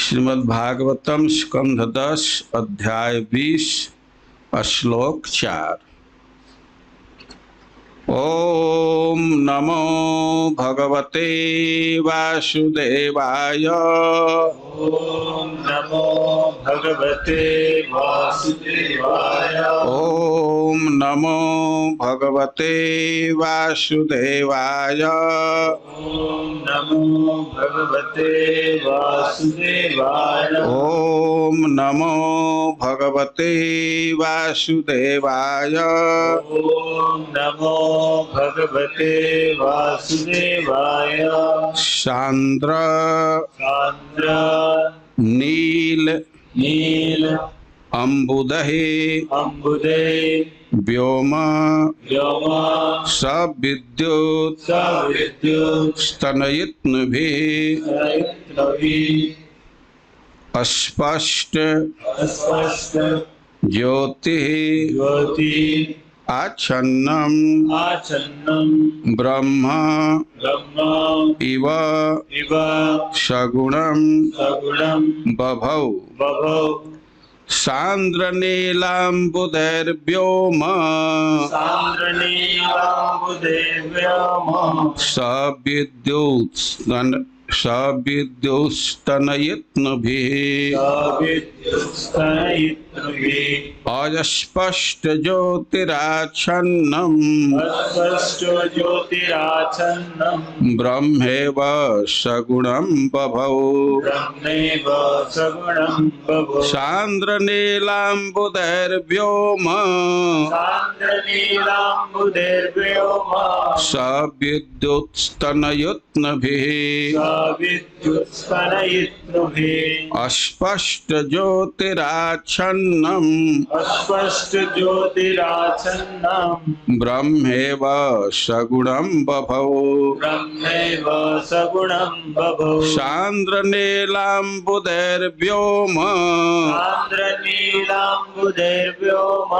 श्रीमद्भागवतम स्कंध 10 अध्याय 20 श्लोक 4। ओम नमो भगवते वासुदेवाय। ओम नमो भगवते वासुदेवाय। ओम नमो भगवते वासुदेवाय। ओम नमो भगवते वासुदेवाय। ओम नमो भगवते वासुदेवाय। ओम नमो भगवते वासुदेवाय। सांद्र चांद्र नील नील अम्बुदहे अम्बुदे व्योम व्योम सविद्युत सविद्युत स्तनयित्नुभिः स्पष्ट अस्पष्ट ज्योतिः ज्योति आच्छन्नं आच्छन्नं ब्रह्म ब्रह्म इव इव सगुणं सगुणं बभौ। बभौ। सांद्रनीलाम्बुदैर्व्योम सांद्रनीलाम्बुदेव्योम सविद्युस्तनयित्नुभिः सविद्युस्तनयित्नुभिः अस्पष्ट ज्योतिराच्छन्नं अस्पष्ट ज्योतिराच्छन्नं ब्रह्मेव सगुणं बभौ। ब्रह्मैव सगुणं बभौ। सांद्रनीलाम्बुदैर्व्योम सांद्रनीलाम्बुदेव्योम सविद्युत्स्तनयित्नुभिः सविद्युत्स्तनयित्नुभिः अस्पष्ट ज्योतिराच्छन्नं अस्पष्ट ज्योतिराच्छन्नं ब्रह्मेव सगुणं बभौ। ब्रह्मैव सगुणं बभौ। सांद्रनीलाम्बुदैर्व्योम सांद्रनीलाम्बुदेव्योम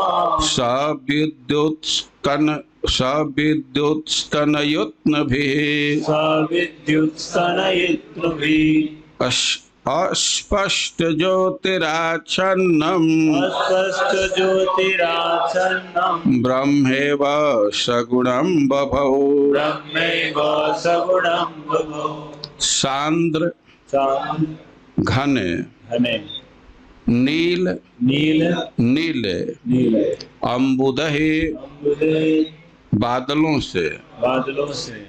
सविद्युत्स्तनयित्नुभिः सविद्युत्स्तनयित्नुभिः अस्पष्ट ज्योतिराच्छन्नं अस्पष्ट ज्योतिराच्छन्नं ब्रह्मेव सगुणं बभौ। ब्रह्मैव सगुणं बभौ। सांद्र चांद्र घन घने नील नील नीले नील अम्बुदहे अम्बुदे बादलों से बादलों से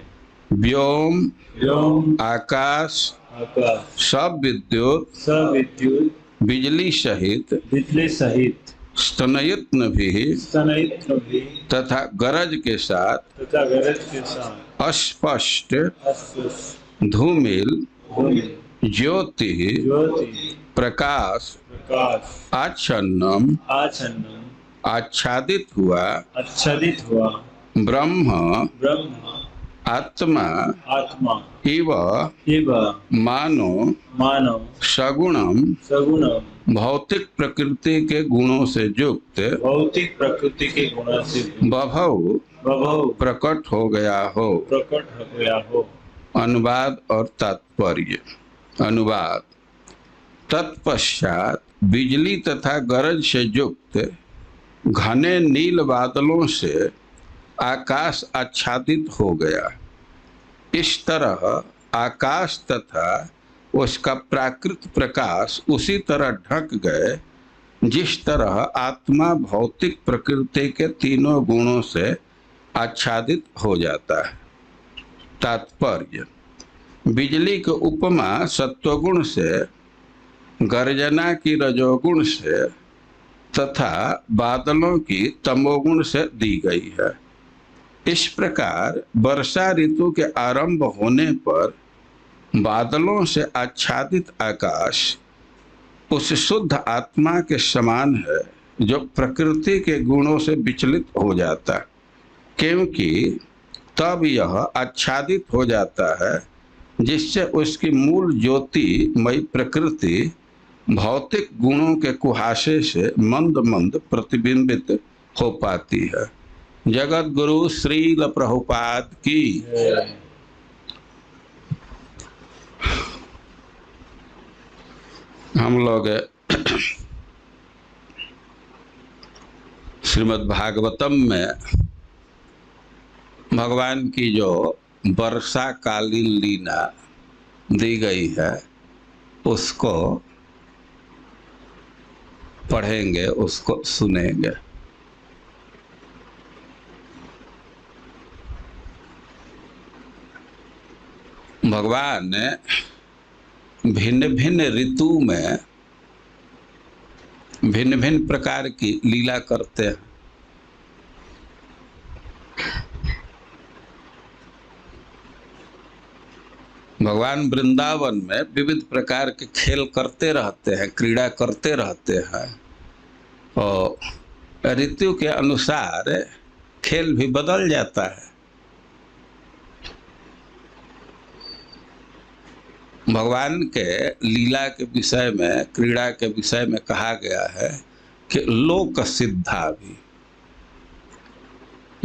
व्योम व्योम आकाश आकाश सब विद्युत सविद्युत बिजली सहित बिजली सहित स्तनयित्नुभिः स्तनयित्नुभिः तथा गरज के साथ तथा गरज के साथ स्पष्ट अस्पष्ट धूमिल भूमि ज्योति ज्योति प्रकाश प्रकाश आच्छन्नम आच्छन्नं आच्छादित हुआ आच्छादित हुआ ब्रह्म ब्रह्म आत्मा आत्मा इव इव मानो मानव सगुणम सगुणम भौतिक प्रकृति के गुणों से युक्त भौतिक प्रकृति के गुणों से बभौ बभौ प्रकट हो गया हो। प्रकट हो गया हो। अनुवाद और तात्पर्य। अनुवाद। तत्पश्चात बिजली तथा गरज से युक्त घने नील बादलों से आकाश आच्छादित हो गया। इस तरह आकाश तथा उसका प्राकृत प्रकाश उसी तरह ढक गए जिस तरह आत्मा भौतिक प्रकृति के तीनों गुणों से आच्छादित हो जाता है। तात्पर्य। बिजली की उपमा सत्वगुण से, गर्जना की रजोगुण से तथा बादलों की तमोगुण से दी गई है। इस प्रकार वर्षा ऋतु के आरंभ होने पर बादलों से आच्छादित आकाश उस शुद्ध आत्मा के समान है जो प्रकृति के गुणों से विचलित हो जाता है, क्योंकि तब यह आच्छादित हो जाता है जिससे उसकी मूल ज्योतिमयी प्रकृति भौतिक गुणों के कुहासे से मंद मंद प्रतिबिंबित हो पाती है। जगत गुरु श्रील प्रभुपाद की। हम लोग श्रीमद् भागवतम में भगवान की जो वर्षा कालीन लीला दी गई है उसको पढ़ेंगे, उसको सुनेंगे। भगवान भिन्न भिन्न ऋतु में भिन्न भिन्न प्रकार की लीला करते हैं। भगवान वृंदावन में विविध प्रकार के खेल करते रहते हैं, क्रीड़ा करते रहते हैं, और ऋतु के अनुसार खेल भी बदल जाता है। भगवान के लीला के विषय में, क्रीड़ा के विषय में कहा गया है कि लोक सिद्धा भी,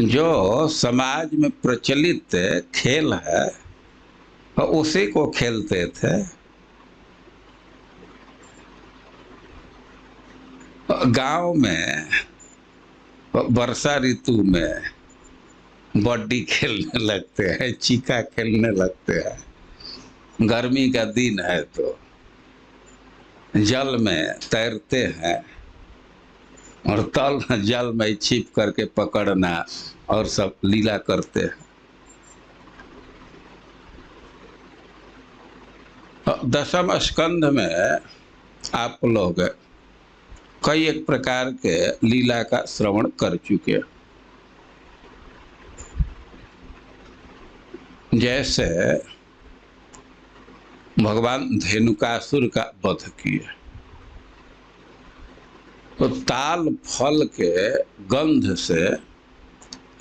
जो समाज में प्रचलित खेल है उसी को खेलते थे। गांव में वर्षा ऋतु में बॉडी खेलने लगते हैं, चीका खेलने लगते हैं। गर्मी का दिन है तो जल में तैरते हैं और तल जल में छिप करके पकड़ना और सब लीला करते हैं। दशम स्कंध में आप लोग कई एक प्रकार के लीला का श्रवण कर चुके। जैसे भगवान धेनुकासुर का वध किए तो ताल फल के गंध से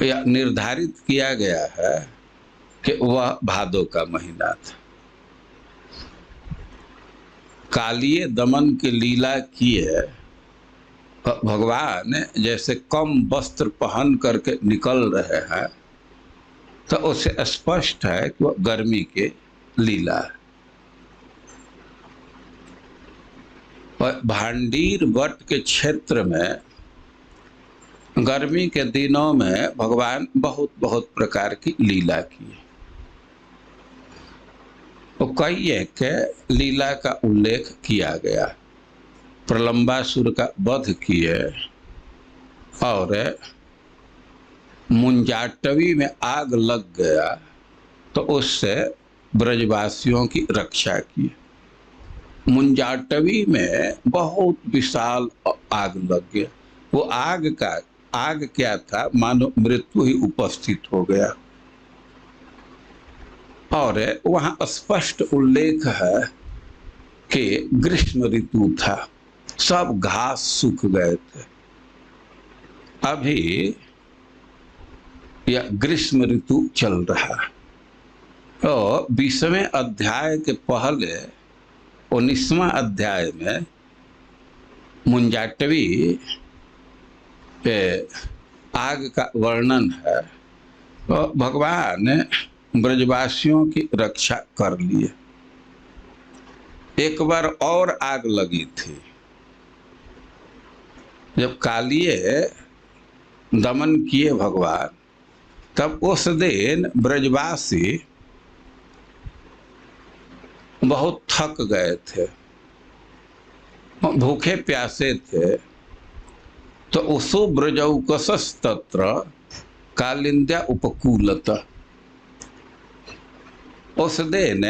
यह निर्धारित किया गया है कि वह भादो का महीना था। कालिए दमन की लीला की है। भगवान जैसे कम वस्त्र पहन करके निकल रहे हैं तो उससे स्पष्ट है कि वह गर्मी की लीला है। और भांडीर वट के क्षेत्र में गर्मी के दिनों में भगवान बहुत बहुत प्रकार की लीला की। तो कई एक लीला का उल्लेख किया गया। प्रलंबासुर का वध किए और मुंजाटवी में आग लग गया तो उससे ब्रजवासियों की रक्षा की। मुंजाटवी में बहुत विशाल आग लग गया। वो आग क्या था, मानो मृत्यु ही उपस्थित हो गया। और वहाँ स्पष्ट उल्लेख है कि ग्रीष्म ऋतु था, सब घास सूख गए थे। अभी यह ग्रीष्म ऋतु चल रहा। तो 20वें अध्याय के पहले 19वां अध्याय में मुंजाटवी पे आग का वर्णन है। तो भगवान ब्रजवासियों की रक्षा कर लिए। एक बार और आग लगी थी जब कालिए दमन किए भगवान, तब उस दिन ब्रजवासी बहुत थक गए थे, भूखे प्यासे थे। तो उसो ब्रजौकसस् तत्र कालिंद्या उपकूलत, उस दिन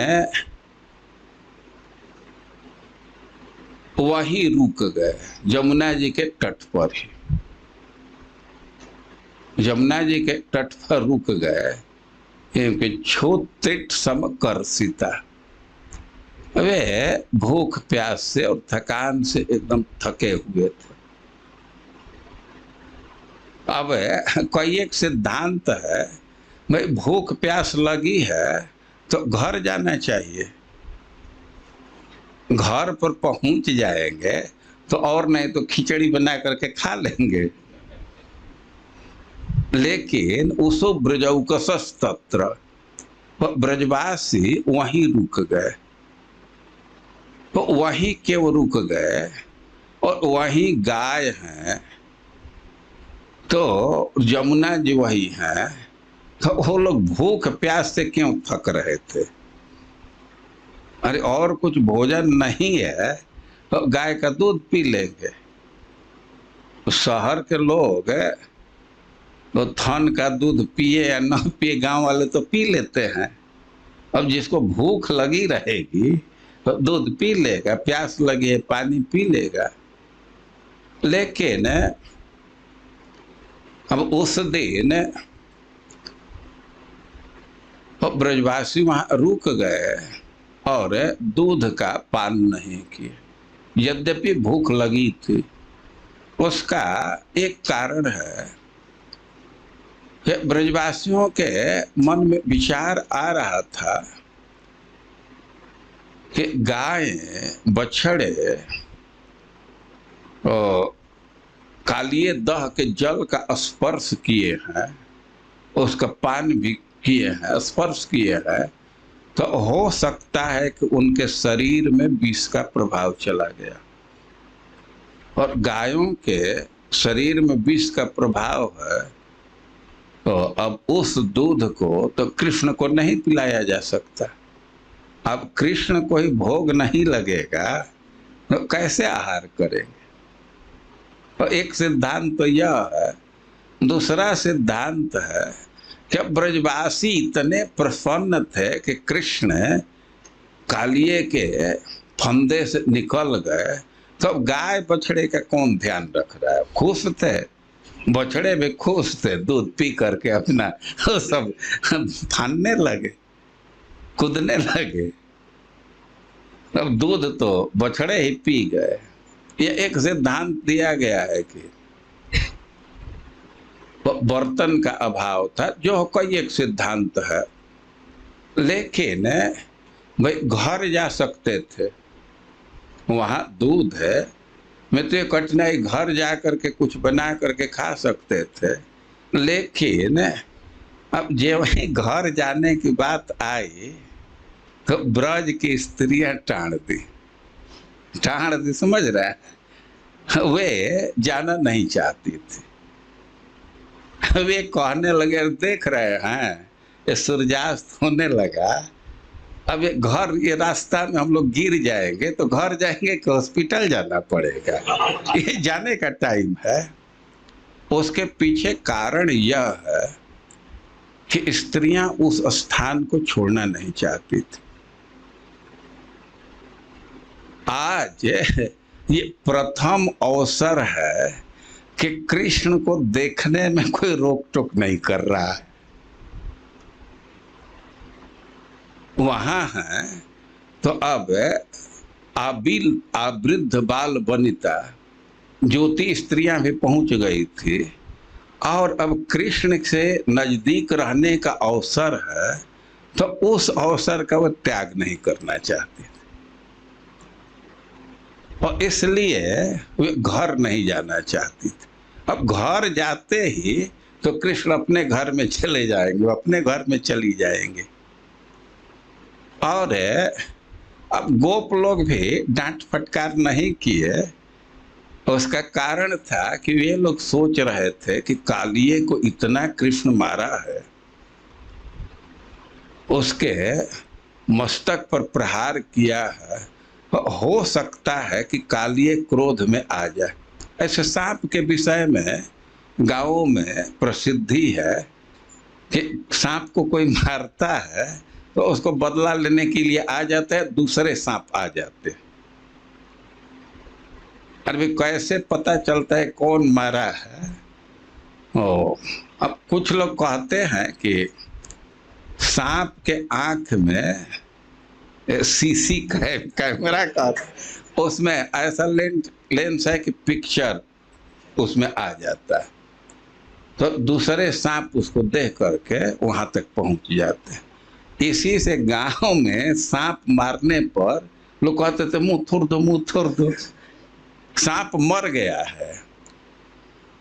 वहीं रुक गए, यमुना जी के तट पर ही। यमुना जी के तट पर रुक गए क्योंकि क्षोत्रिट समकर्षिता, वे भूख प्यास से और थकान से एकदम थके हुए थे। अब कोई एक सिद्धांत है, भाई भूख प्यास लगी है तो घर जाना चाहिए, घर पर पहुंच जाएंगे तो और नहीं तो खिचड़ी बना करके खा लेंगे। लेकिन उसो ब्रजौकसस् तत्र, ब्रजवासी वहीं रुक गए। तो वहीं के वो रुक गए और वहीं गाय हैं, तो जमुना जी वही हैं, तो वो लोग भूख प्यास से क्यों थक रहे थे? अरे और कुछ भोजन नहीं है तो गाय का दूध पी लेंगे। शहर के लोग तो थन का दूध पिए या ना पिए, गांव वाले तो पी लेते हैं। अब जिसको भूख लगी रहेगी तो दूध पी लेगा, प्यास लगी है पानी पी लेगा। लेकिन अब उस दिन तो ब्रजवासी वहां रुक गए और दूध का पान नहीं किए, यद्यपि भूख लगी थी। उसका एक कारण है कि ब्रजवासियों के मन में विचार आ रहा था कि गाय बछड़े कालिए दह के जल का स्पर्श किए हैं, उसका पान भी किए हैं, स्पर्श किए हैं, तो हो सकता है कि उनके शरीर में विष का प्रभाव चला गया। और गायों के शरीर में विष का प्रभाव है, तो अब उस दूध को तो कृष्ण को नहीं पिलाया जा सकता। अब कृष्ण को ही भोग नहीं लगेगा तो कैसे आहार करेंगे? तो एक सिद्धांत तो यह है। दूसरा सिद्धांत है कि ब्रजवासी इतने प्रसन्न थे कि कृष्ण कालिए के फंदे से निकल गए, तो गाय बछड़े का कौन ध्यान रख रहा है? खुश थे, बछड़े भी खुश थे, दूध पी करके अपना वो सब फानने लगे, कूदने लगे। अब दूध तो बछड़े ही पी गए। ये एक सिद्धांत दिया गया है कि बर्तन का अभाव था, जो कोई एक सिद्धांत है। लेकिन भाई घर जा सकते थे, वहां दूध है, मैं तो ये कठिनाई घर जा करके कुछ बना करके खा सकते थे। लेकिन अब जब वही घर जाने की बात आई तो ब्रज की स्त्रियां टाण दी, समझ रहे हैं? वे जाना नहीं चाहती थी। वे कहने लगे, देख रहे हैं ये सूर्यास्त होने लगा, अब ये घर, ये रास्ता में हम लोग गिर जाएंगे तो घर जाएंगे कि हॉस्पिटल जाना पड़ेगा, ये जाने का टाइम है। उसके पीछे कारण यह है कि स्त्रियां उस स्थान को छोड़ना नहीं चाहती थी। आज ये प्रथम अवसर है कि कृष्ण को देखने में कोई रोक टोक नहीं कर रहा है। वहां है तो अब आवृद्ध बाल वनिता ज्योति स्त्रियां भी पहुंच गई थी, और अब कृष्ण से नजदीक रहने का अवसर है, तो उस अवसर का वो त्याग नहीं करना चाहती थी, और इसलिए वे घर नहीं जाना चाहती थी। अब घर जाते ही तो कृष्ण अपने घर में चले जाएंगे, अपने घर में चली जाएंगे। और अब गोप लोग भी डांट फटकार नहीं किए। उसका कारण था कि वे लोग सोच रहे थे कि कालिए को इतना कृष्ण मारा है, उसके मस्तक पर प्रहार किया है, हो सकता है कि कालिए क्रोध में आ जाए। ऐसे सांप के विषय में गांवों में प्रसिद्धि है कि सांप को कोई मारता है तो उसको बदला लेने के लिए आ जाता है, दूसरे सांप आ जाते हैं। अरे कैसे पता चलता है कौन मारा है? अब कुछ लोग कहते हैं कि सांप के आंख में सीसी कैमरा का उसमें ऐसा लेंस है कि पिक्चर उसमें आ जाता है, तो दूसरे सांप उसको देख करके वहां तक पहुंच जाते हैं। इसी से गांव में सांप मारने पर लोग कहते थे मुंह थोड़ दो, मुंह थोड़ दो, सांप मर गया है।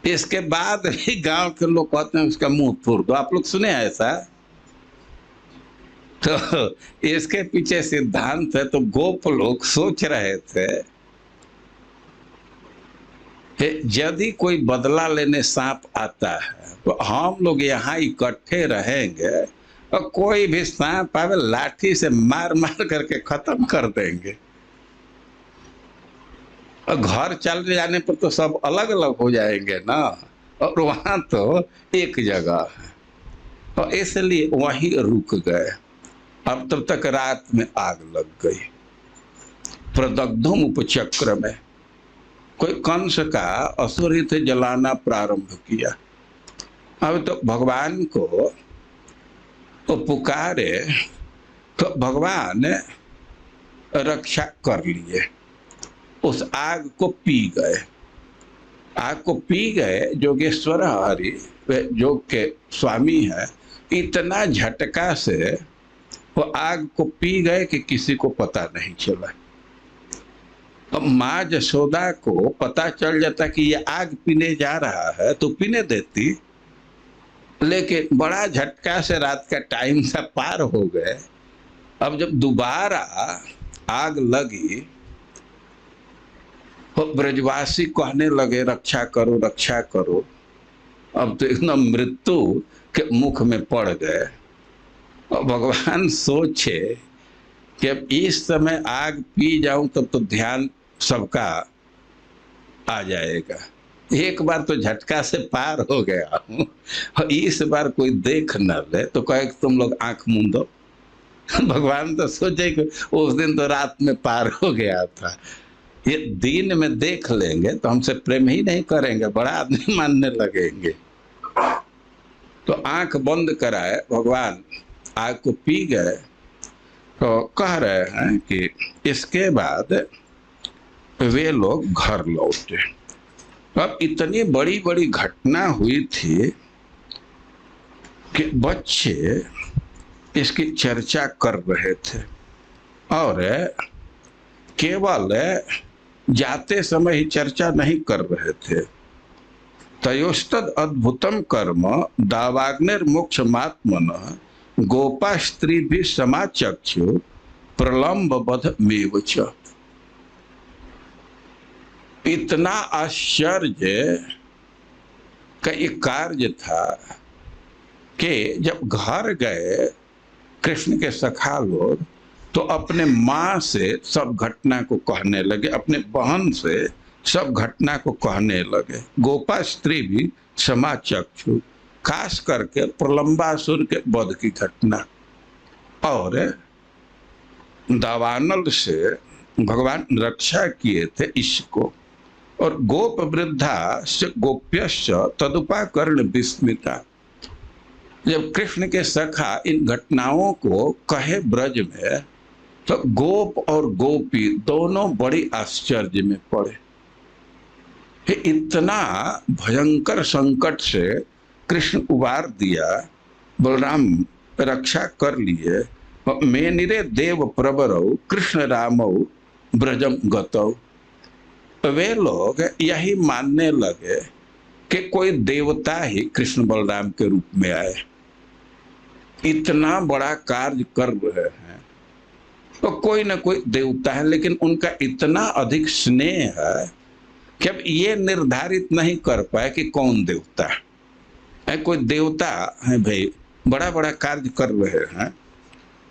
इसके बाद भी गांव के लोग कहते हैं उसका मुंह थोड़ दो। आप लोग सुने ऐसा? तो इसके पीछे सिद्धांत है। तो गोप लोग सोच रहे थे कि यदि कोई बदला लेने सांप आता है तो हम लोग यहाँ इकट्ठे रहेंगे और कोई भी सांप आवे लाठी से मार मार करके खत्म कर देंगे। और घर चल जाने पर तो सब अलग अलग हो जाएंगे ना, और वहां तो एक जगह है। और इसलिए वहीं रुक गए। अब तब तक रात में आग लग गई। प्रदग्धुम उपचक्र में कोई कंस का असुरित जलाना प्रारंभ किया। अब तो भगवान को तो पुकारे तो भगवान रक्षा कर लिए, उस आग को पी गए। आग को पी गए। जोगेश्वर हरि वे योग के स्वामी है, इतना झटका से वो आग को पी गए कि किसी को पता नहीं चला। अब माँ यशोदा को पता चल जाता कि ये आग पीने जा रहा है तो पीने देती, लेकिन बड़ा झटका से रात का टाइम सा पार हो गए। अब जब दोबारा आग लगी तो ब्रजवासी कहने लगे रक्षा करो रक्षा करो। अब तो एकदम मृत्यु के मुख में पड़ गए। और भगवान सोचे कि अब इस समय आग पी जाऊं तब तो ध्यान सबका आ जाएगा। एक बार तो झटका से पार हो गया हूं, और इस बार कोई देख न ले तो कहे कि तुम लोग आंख मूंदो। भगवान तो सोचे कि उस दिन तो रात में पार हो गया था, ये दिन में देख लेंगे तो हमसे प्रेम ही नहीं करेंगे, बड़ा आदमी मानने लगेंगे। तो आंख बंद कराए भगवान, आग को पी गए। तो कह रहे हैं कि इसके बाद वे लोग घर लौटे। अब इतनी बड़ी बड़ी घटना हुई थी कि बच्चे इसकी चर्चा कर रहे थे, और केवल जाते समय ही चर्चा नहीं कर रहे थे। तयोस्तद अद्भुतम कर्म दावाग्निर्मोक्षमात्मनः गोपा स्त्री भी समाचक्षु प्रलंब बध मेव च। इतना आश्चर्य का एक कार्य था कि जब घर गए कृष्ण के सखा लोग तो अपने माँ से सब घटना को कहने लगे, अपने बहन से सब घटना को कहने लगे। गोपा स्त्री भी समाचक्षु, खास करके प्रलंबासुर के वध की घटना। और दावानल से भगवान रक्षा किए थे इसको। और गोप वृद्धा से गोप्यश्च तदुपाकर्ण विस्मिता। जब कृष्ण के सखा इन घटनाओं को कहे ब्रज में तो गोप और गोपी दोनों बड़ी आश्चर्य में पड़े। इतना भयंकर संकट से कृष्ण उबार दिया, बलराम रक्षा कर लिए। मेनिरे देव प्रवरौ कृष्ण रामौ ब्रजम गतौ। वे लोग यही मानने लगे कि कोई देवता ही कृष्ण बलराम के रूप में आए, इतना बड़ा कार्य कर रहे हैं तो कोई ना कोई देवता है। लेकिन उनका इतना अधिक स्नेह है कि अब ये निर्धारित नहीं कर पाए कि कौन देवता है। कोई देवता है भाई, बड़ा बड़ा कार्य कर रहे हैं।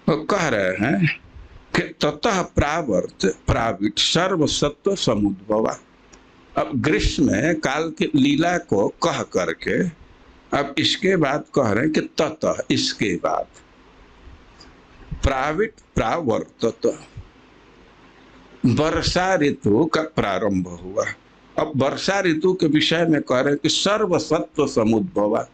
तो कह रहे हैं कि ततः प्रावर्त प्राविट सर्व सत्व समुद्भवा। अब ग्रीष्म काल की लीला को कह करके अब इसके बाद कह रहे हैं कि ततः इसके बाद प्राविट प्रावर्तत, वर्षा ऋतु का प्रारंभ हुआ। अब वर्षा ऋतु के विषय में कह रहे हैं कि सर्व सत्व समुद्भवा।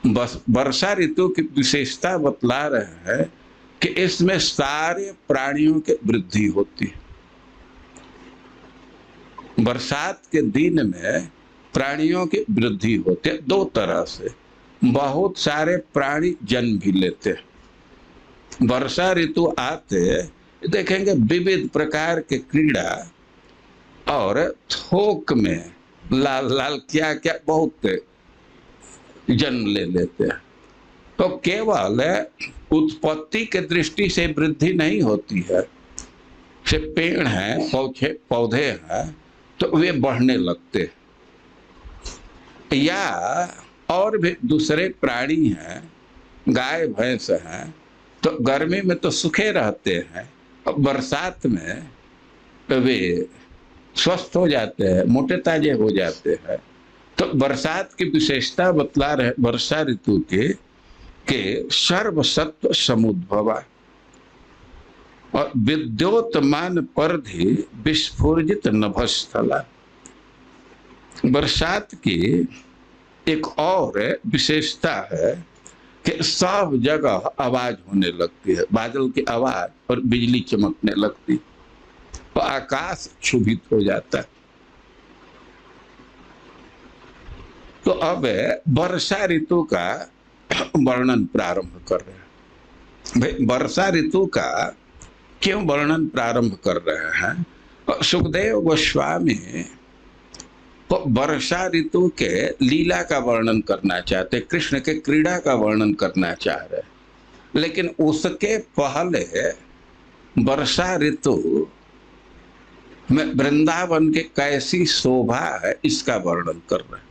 बस वर्षा ऋतु की विशेषता बतला रहे हैं कि इसमें सारे प्राणियों की वृद्धि होती है। बरसात के दिन में प्राणियों की वृद्धि होती है दो तरह से। बहुत सारे प्राणी जन्म भी लेते हैं। वर्षा ऋतु आते देखेंगे विविध प्रकार के कीड़ा और थोक में लाल लाल क्या क्या बहुत जन्म ले लेते हैं। तो केवल उत्पत्ति के दृष्टि से वृद्धि नहीं होती है। से पेड़ हैं, पौधे हैं, तो वे बढ़ने लगते हैं, या और भी दूसरे प्राणी हैं, गाय भैंस हैं, तो गर्मी में तो सूखे रहते हैं और बरसात में वे स्वस्थ हो जाते हैं, मोटे ताजे हो जाते हैं। तो बरसात की विशेषता बतला रहे वर्षा ऋतु के सर्वसत्व समुद्भवा और विद्योतमान परधि विस्फुजित नभस्थला। बरसात की एक और विशेषता है कि सब जगह आवाज होने लगती है, बादल की आवाज और बिजली चमकने लगती, तो आकाश क्षुभित हो जाता है। तो अब वर्षा ऋतु का वर्णन प्रारंभ कर रहे हैं। भाई वर्षा ऋतु का क्यों वर्णन प्रारंभ कर रहे हैं? सुखदेव गोस्वामी तो वर्षा ऋतु के लीला का वर्णन करना चाहते, कृष्ण के क्रीड़ा का वर्णन करना चाह रहे, लेकिन उसके पहले वर्षा ऋतु में वृंदावन के कैसी शोभा है इसका वर्णन कर रहे।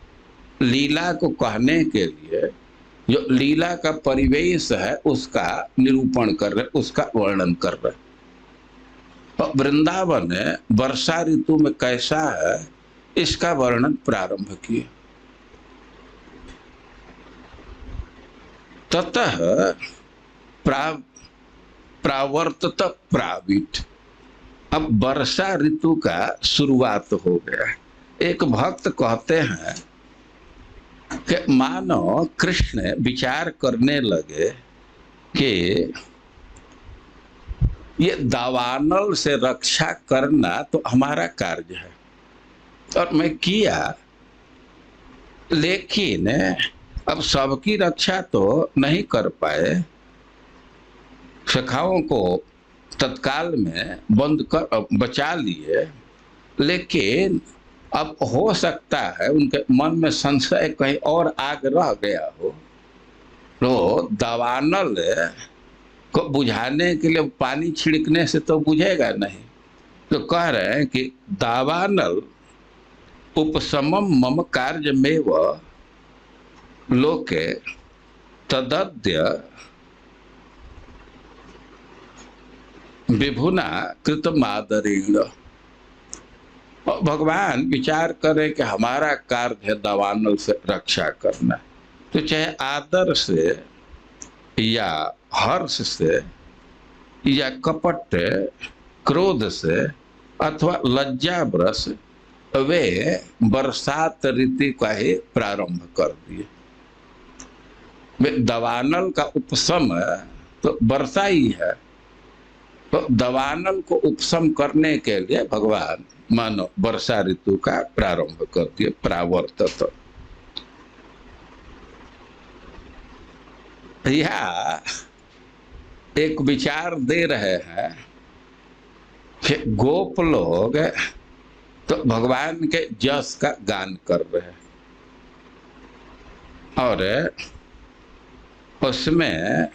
लीला को कहने के लिए जो लीला का परिवेश है उसका निरूपण कर रहे, उसका वर्णन कर रहे। तो वृंदावन वर्षा ऋतु में कैसा है इसका वर्णन प्रारंभ किए। ततः प्रावर्तत प्राविट। अब वर्षा ऋतु का शुरुआत हो गया। एक भक्त कहते हैं कि मानो कृष्ण विचार करने लगे कि ये दावानल से रक्षा करना तो हमारा कार्य है और मैं किया, लेकिन अब सबकी रक्षा तो नहीं कर पाए, सखाओं को तत्काल में बंद कर बचा लिए, लेकिन अब हो सकता है उनके मन में संशय कहीं और आग रह गया हो, तो दावानल को बुझाने के लिए पानी छिड़कने से तो बुझेगा नहीं। तो कह रहे हैं कि दावानल उपशमम मम कार्य में व लोके तदद्य विभुना कृतमादरेण। भगवान विचार करें कि हमारा कार्य है दावानल से रक्षा करना, तो चाहे आदर से या हर्ष से या कपट क्रोध से अथवा लज्जाब्रस वे बरसात ऋतु का ही प्रारंभ कर दिए। वे दावानल का उपशम तो वर्षा ही है, तो दावानल को उपशम करने के लिए भगवान मानो वर्षा ऋतु का प्रारंभ कर दिए, प्रावर्तत। यह एक विचार दे रहे हैं कि गोप लोग तो भगवान के जस का गान कर रहे हैं और उसमें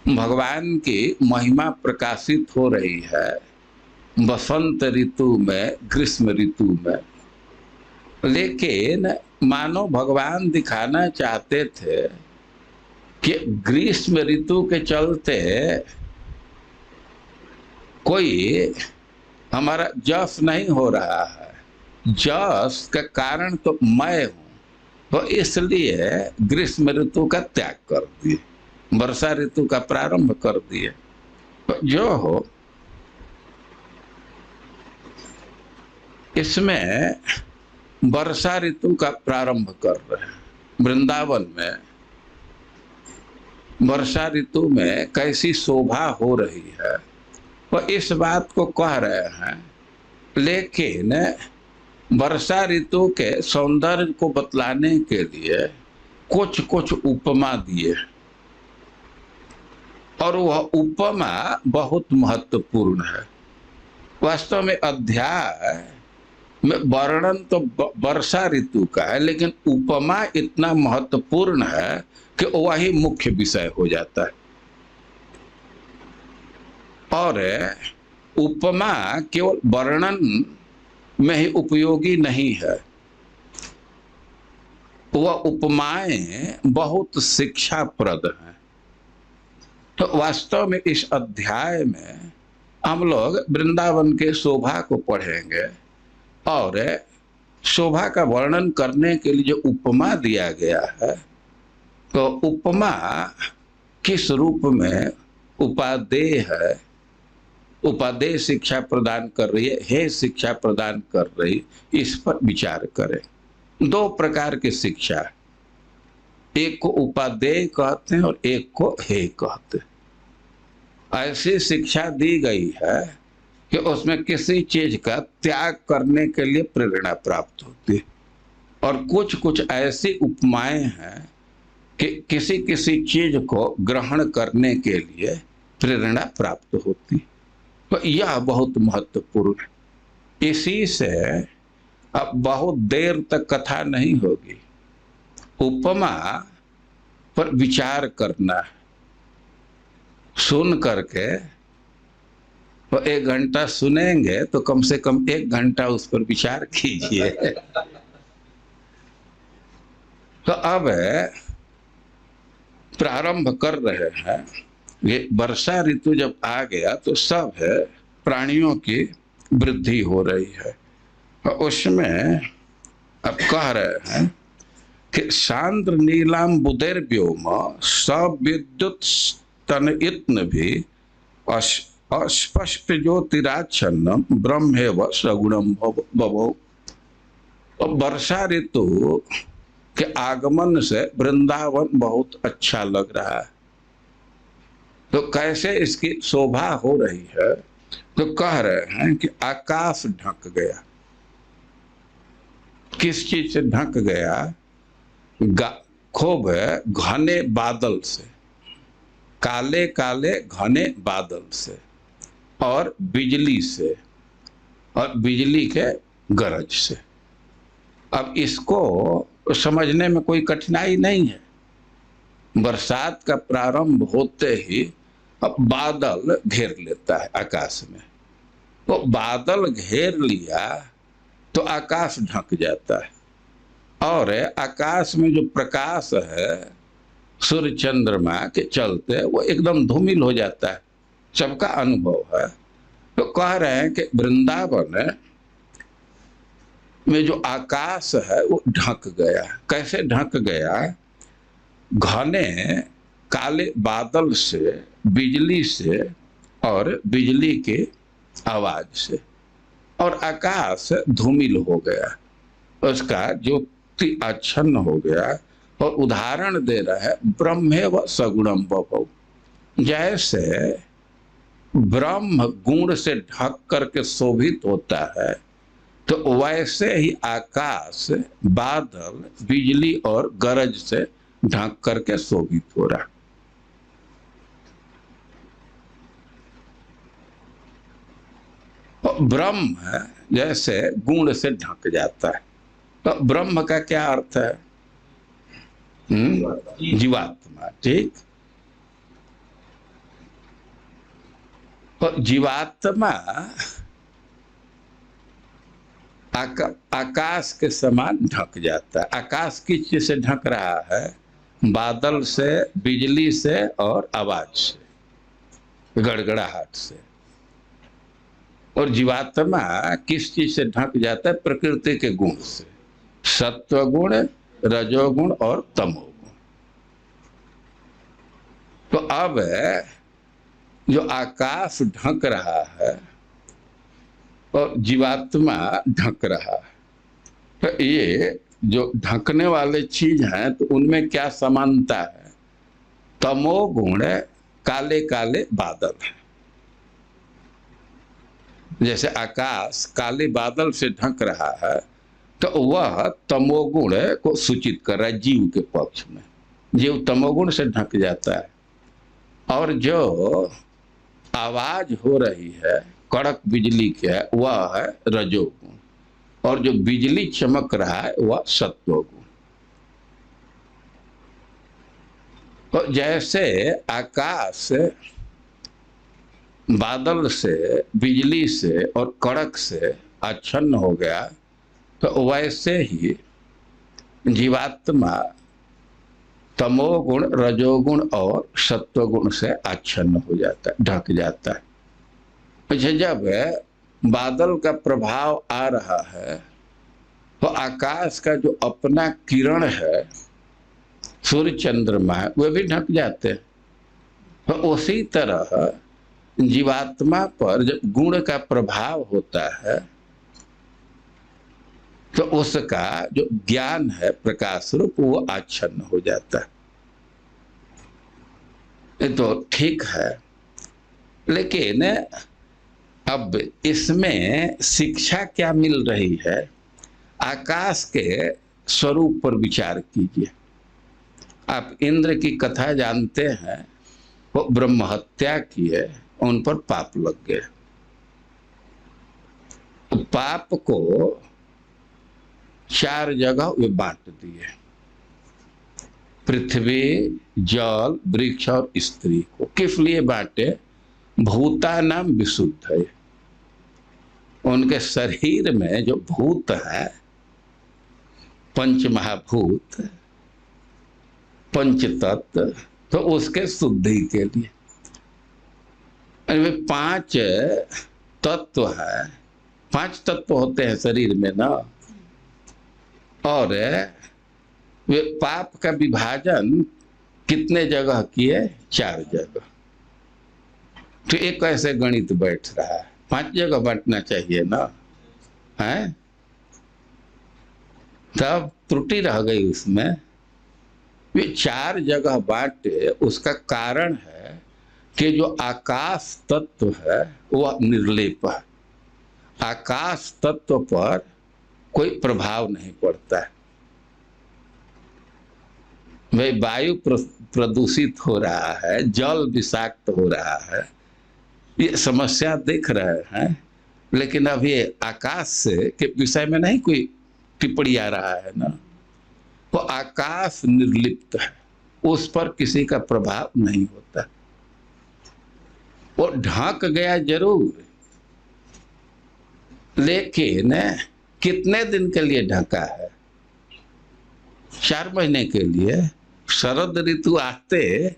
भगवान की महिमा प्रकाशित हो रही है बसंत ऋतु में, ग्रीष्म ऋतु में। लेकिन मानो भगवान दिखाना चाहते थे कि ग्रीष्म ऋतु के चलते कोई हमारा जस नहीं हो रहा है, जस का कारण तो मैं हूं, तो इसलिए ग्रीष्म ऋतु का त्याग कर दिए, वर्षा ऋतु का प्रारंभ कर दिए। तो जो हो इसमें वर्षा ऋतु का प्रारंभ कर रहे हैं। वृंदावन में वर्षा ऋतु में कैसी शोभा हो रही है वो इस बात को कह रहे हैं, लेकिन वर्षा ऋतु के सौंदर्य को बतलाने के लिए कुछ कुछ उपमा दिए और वह उपमा बहुत महत्वपूर्ण है। वास्तव में अध्याय में वर्णन तो वर्षा ऋतु का है, लेकिन उपमा इतना महत्वपूर्ण है कि वही मुख्य विषय हो जाता है। और उपमा केवल वर्णन में ही उपयोगी नहीं है, वह उपमाएं बहुत शिक्षाप्रद हैं। तो वास्तव में इस अध्याय में हम लोग वृंदावन के शोभा को पढ़ेंगे और शोभा का वर्णन करने के लिए जो उपमा दिया गया है, तो उपमा किस रूप में उपादेय है, उपादेय शिक्षा प्रदान कर रही है, हे शिक्षा प्रदान कर रही, इस पर विचार करें। दो प्रकार की शिक्षा, एक को उपादेय कहते हैं और एक को हे कहते हैं। ऐसी शिक्षा दी गई है कि उसमें किसी चीज का त्याग करने के लिए प्रेरणा प्राप्त होती है, और कुछ कुछ ऐसी उपमाएं हैं कि किसी किसी चीज को ग्रहण करने के लिए प्रेरणा प्राप्त होती है। तो यह बहुत महत्वपूर्ण है। इसी से अब बहुत देर तक कथा नहीं होगी, उपमा पर विचार करना है। सुन करके तो 1 घंटा सुनेंगे तो कम से कम 1 घंटा उस पर विचार कीजिए। तो अब प्रारंभ कर रहे हैं। ये वर्षा ऋतु जब आ गया तो सब है प्राणियों की वृद्धि हो रही है, और उसमें अब कह रहे हैं कि सांद्र नीलाम बुदेर व्योम सविद्युत तन भी अस्पष्ट ज्योतिराच्छन्नम ब्रह्मेव सगुणम बभो। और वर्षा ऋतु के आगमन से वृंदावन बहुत अच्छा लग रहा है। तो कैसे इसकी शोभा हो रही है, तो कह रहे हैं कि आकाश ढक गया। किस चीज से ढक गया? खूब घने बादल से, काले काले घने बादल से, और बिजली से, और बिजली के गरज से। अब इसको समझने में कोई कठिनाई नहीं है। बरसात का प्रारंभ होते ही अब बादल घेर लेता है आकाश में। तो बादल घेर लिया तो आकाश ढक जाता है, और आकाश में जो प्रकाश है सूर्य चंद्रमा के चलते वो एकदम धूमिल हो जाता है, सबका अनुभव है। तो कह रहे हैं कि वृंदावन में जो आकाश है वो ढक गया। कैसे ढक गया? घने काले बादल से, बिजली से, और बिजली के आवाज से, और आकाश धूमिल हो गया, उसका ज्योति आच्छन्न हो गया। और उदाहरण दे रहा है ब्रह्मेव सगुणम बभौ। जैसे ब्रह्म गुण से ढक करके शोभित होता है, तो वैसे ही आकाश बादल, बिजली और गरज से ढक करके शोभित हो रहा। ब्रह्म जैसे गुण से ढक जाता है। तो ब्रह्म का क्या अर्थ है? जीवात्मा। ठीक। तो जीवात्मा आकाश के समान ढक जाता है। आकाश किस चीज से ढक रहा है? बादल से, बिजली से, और आवाज से, गड़गड़ाहट से। और जीवात्मा किस चीज से ढक जाता है? प्रकृति के गुण से, सत्व गुण, रजोगुण और तमोगुण। तो अब जो आकाश ढक रहा है और जीवात्मा ढक रहा है, तो ये जो ढकने वाले चीज हैं, तो उनमें क्या समानता है? तमोगुण काले काले बादल है। जैसे आकाश काले बादल से ढक रहा है, तो वह तमोगुण को सूचित कर रहा है जीव के पक्ष में। जीव तमोगुण से ढक जाता है। और जो आवाज हो रही है कड़क बिजली की है, वह है रजोगुण। और जो बिजली चमक रहा है वह सत्वगुण। तो जैसे आकाश बादल से, बिजली से और कड़क से आच्छन्न हो गया, तो वैसे ही जीवात्मा तमोगुण, रजोगुण और सत्वगुण से आच्छन्न हो जाता है, ढक जाता है। अच्छा, जब बादल का प्रभाव आ रहा है तो आकाश का जो अपना किरण है, सूर्य चंद्रमा, वे भी ढक जाते हैं। तो उसी तरह जीवात्मा पर जब गुण का प्रभाव होता है तो उसका जो ज्ञान है प्रकाश रूप, वो आच्छन्न हो जाता है। ये तो ठीक है, लेकिन अब इसमें शिक्षा क्या मिल रही है? आकाश के स्वरूप पर विचार कीजिए। आप इंद्र की कथा जानते हैं, वो ब्रह्म हत्या किए, उन पर पाप लग गए। पाप को 4 जगह वे बांट दिए, पृथ्वी, जल, वृक्ष और स्त्री को। किस लिए बांटे? भूता नाम विशुद्ध है। उनके शरीर में जो भूत है, पंच महाभूत, पंच तत्व, तो उसके शुद्धि के लिए वे 5 तत्व है। 5 तत्व होते हैं शरीर में ना, और वे पाप का विभाजन कितने जगह किए? 4 जगह। तो एक कैसे गणित बैठ रहा है? 5 जगह बांटना चाहिए ना, है? तब त्रुटि रह गई उसमें। वे 4 जगह बांटे, उसका कारण है कि जो आकाश तत्व है वह निर्लेप है। आकाश तत्व पर कोई प्रभाव नहीं पड़ता है। भाई, वायु प्रदूषित हो रहा है, जल विषाक्त हो रहा है, ये समस्या देख रहे हैं, लेकिन अब ये आकाश से के विषय में नहीं कोई टिप्पणी आ रहा है ना। तो आकाश निर्लिप्त है, उस पर किसी का प्रभाव नहीं होता। वो ढक गया जरूर, लेकिन कितने दिन के लिए ढका है? 4 महीने के लिए। शरद ऋतु आते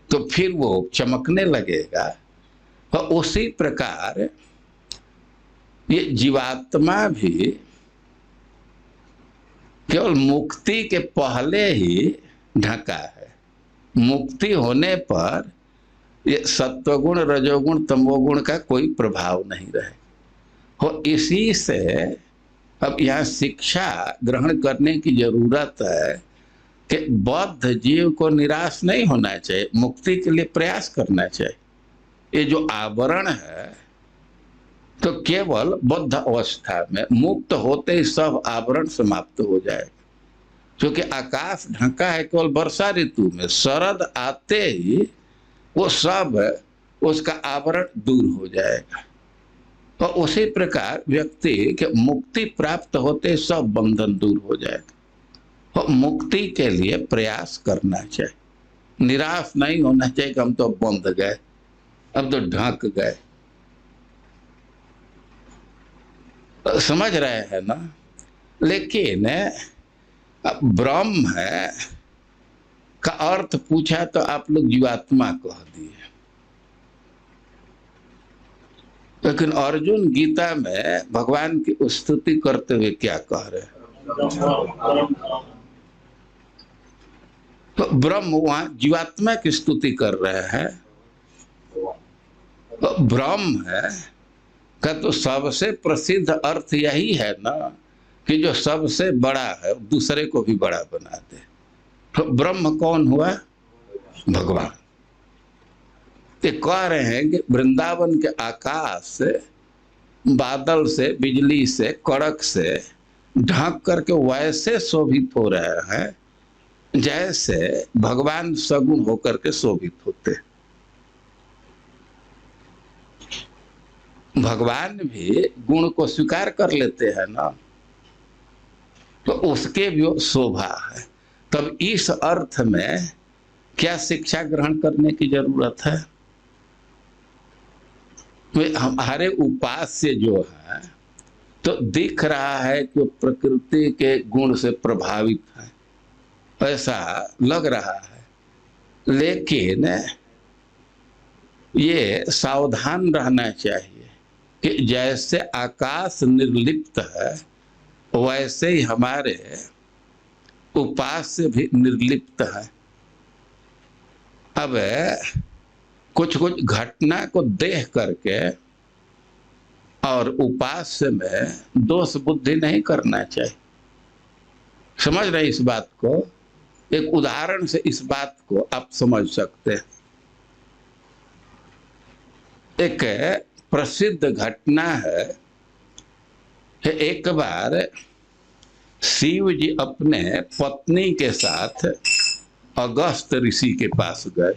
तो फिर वो चमकने लगेगा। तो उसी प्रकार ये जीवात्मा भी केवल मुक्ति के पहले ही ढका है। मुक्ति होने पर ये सत्वगुण, रजोगुण, तमोगुण का कोई प्रभाव नहीं रहे। और इसी से अब यहाँ शिक्षा ग्रहण करने की जरूरत है कि बद्ध जीव को निराश नहीं होना चाहिए, मुक्ति के लिए प्रयास करना चाहिए। ये जो आवरण है, तो केवल बद्ध अवस्था में, मुक्त होते ही सब आवरण समाप्त हो जाएगा। क्योंकि आकाश ढका है केवल वर्षा ऋतु में, शरद आते ही वो सब, उसका आवरण दूर हो जाएगा। तो उसी प्रकार व्यक्ति के मुक्ति प्राप्त होते सब बंधन दूर हो जाएगा। तो मुक्ति के लिए प्रयास करना चाहिए, निराश नहीं होना चाहिए कि हम तो बंध गए, अब तो ढक गए। समझ रहे हैं ना? लेकिन ब्रह्म है का अर्थ पूछा तो आप लोग जीवात्मा कह दिए। लेकिन अर्जुन गीता में भगवान की स्तुति करते हुए क्या कह रहे हैं? तो ब्रह्म वहां जीवात्मा की स्तुति कर रहे हैं। तो ब्रह्म है का तो सबसे प्रसिद्ध अर्थ यही है ना कि जो सबसे बड़ा है दूसरे को भी बड़ा बना दे। तो ब्रह्म कौन हुआ? भगवान। ये कह रहे हैं कि वृंदावन के आकाश से, बादल से, बिजली से, कड़क से ढक करके वैसे शोभित हो रहे हैं जैसे भगवान सगुण होकर के शोभित होते। भगवान भी गुण को स्वीकार कर लेते हैं ना। तो उसके भी वो शोभा है। तब इस अर्थ में क्या शिक्षा ग्रहण करने की जरूरत है? वे हमारे उपास्य जो है तो दिख रहा है कि वो प्रकृति के गुण से प्रभावित है, ऐसा लग रहा है, लेकिन ये सावधान रहना चाहिए कि जैसे आकाश निर्लिप्त है वैसे ही हमारे उपास्य भी निर्लिप्त है। अब कुछ कुछ घटना को देख करके और उपास्य में दोष बुद्धि नहीं करना चाहिए। समझ रहे इस बात को? एक उदाहरण से इस बात को आप समझ सकते हैं। एक प्रसिद्ध घटना है कि एक बार शिव जी अपने पत्नी के साथ अगस्त ऋषि के पास गए।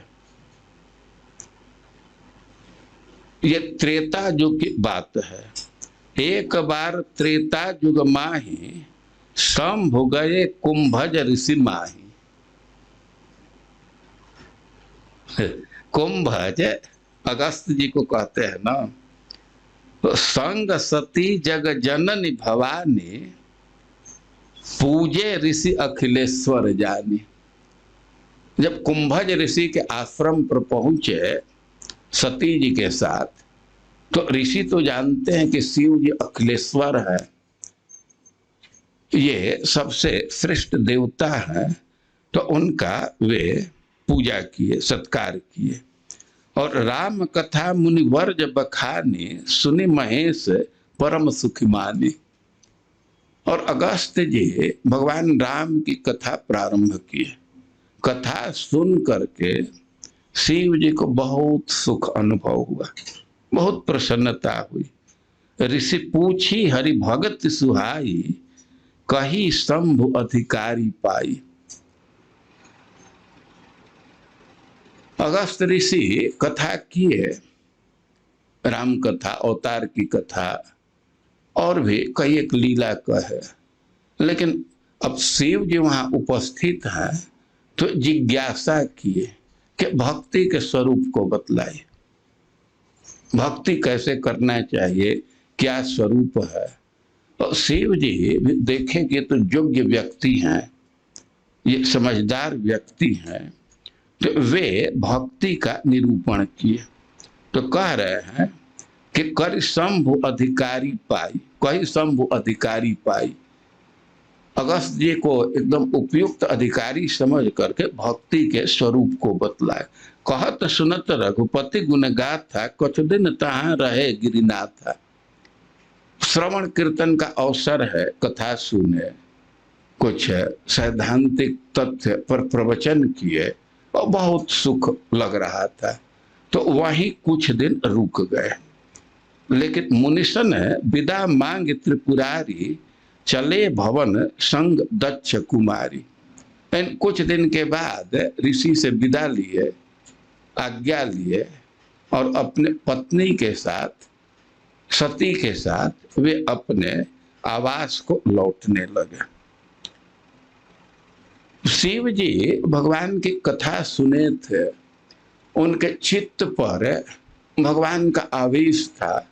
ये त्रेता युग की बात है। एक बार त्रेता युग माही शंभु गए कुंभज ऋषि माही। कुंभज अगस्त जी को कहते हैं ना। तो संग सती जग जननी भवानी पूजे ऋषि अखिलेश्वर जानी। जब कुंभज ऋषि के आश्रम पर पहुंचे सती जी के साथ, तो ऋषि तो जानते हैं कि शिव जी अखिलेश्वर है, ये सबसे श्रेष्ठ देवता है, तो उनका वे पूजा किए, सत्कार किए। और राम कथा मुनिवर्ज बखानी सुनि महेश परम सुखी मानी। और अगस्त जी भगवान राम की कथा प्रारंभ किए। कथा सुन करके शिव जी को बहुत सुख अनुभव हुआ, बहुत प्रसन्नता हुई। ऋषि पूछी हरि भगत सुहाई, कही शंभु अधिकारी पाई। अगस्त ऋषि कथा किए, राम कथा, अवतार की कथा, और भी कई एक लीला कहे। लेकिन अब शिव जी वहां उपस्थित हैं तो जिज्ञासा किए कि भक्ति के स्वरूप को बतलाए, भक्ति कैसे करना चाहिए, क्या स्वरूप है। और शिव जी भी देखें कि तो योग्य व्यक्ति हैं, ये समझदार व्यक्ति हैं, तो वे भक्ति का निरूपण किए। तो कह रहे हैं कि कर शंभु अधिकारी पाई, कही शंभु अधिकारी पाई। अगस्त जी को एकदम उपयुक्त अधिकारी समझ करके भक्ति के स्वरूप को बतलाए। कहत सुनत रघुपति गुण गाथा, कुछ दिन तहां रहे गिरिनाथा। श्रवण कीर्तन का अवसर है, कथा सुने, कुछ सैद्धांतिक तथ्य पर प्रवचन किए और बहुत सुख लग रहा था, तो वहीं कुछ दिन रुक गए। लेकिन मुनिशन विदा मांग त्रिपुरारी, चले भवन संग दक्ष कुमारी। कुछ दिन के बाद ऋषि से विदा लिए, आज्ञा लिए, और अपने पत्नी के साथ, सती के साथ वे अपने आवास को लौटने लगे। शिव जी भगवान की कथा सुने थे, उनके चित्त पर भगवान का आवेश था।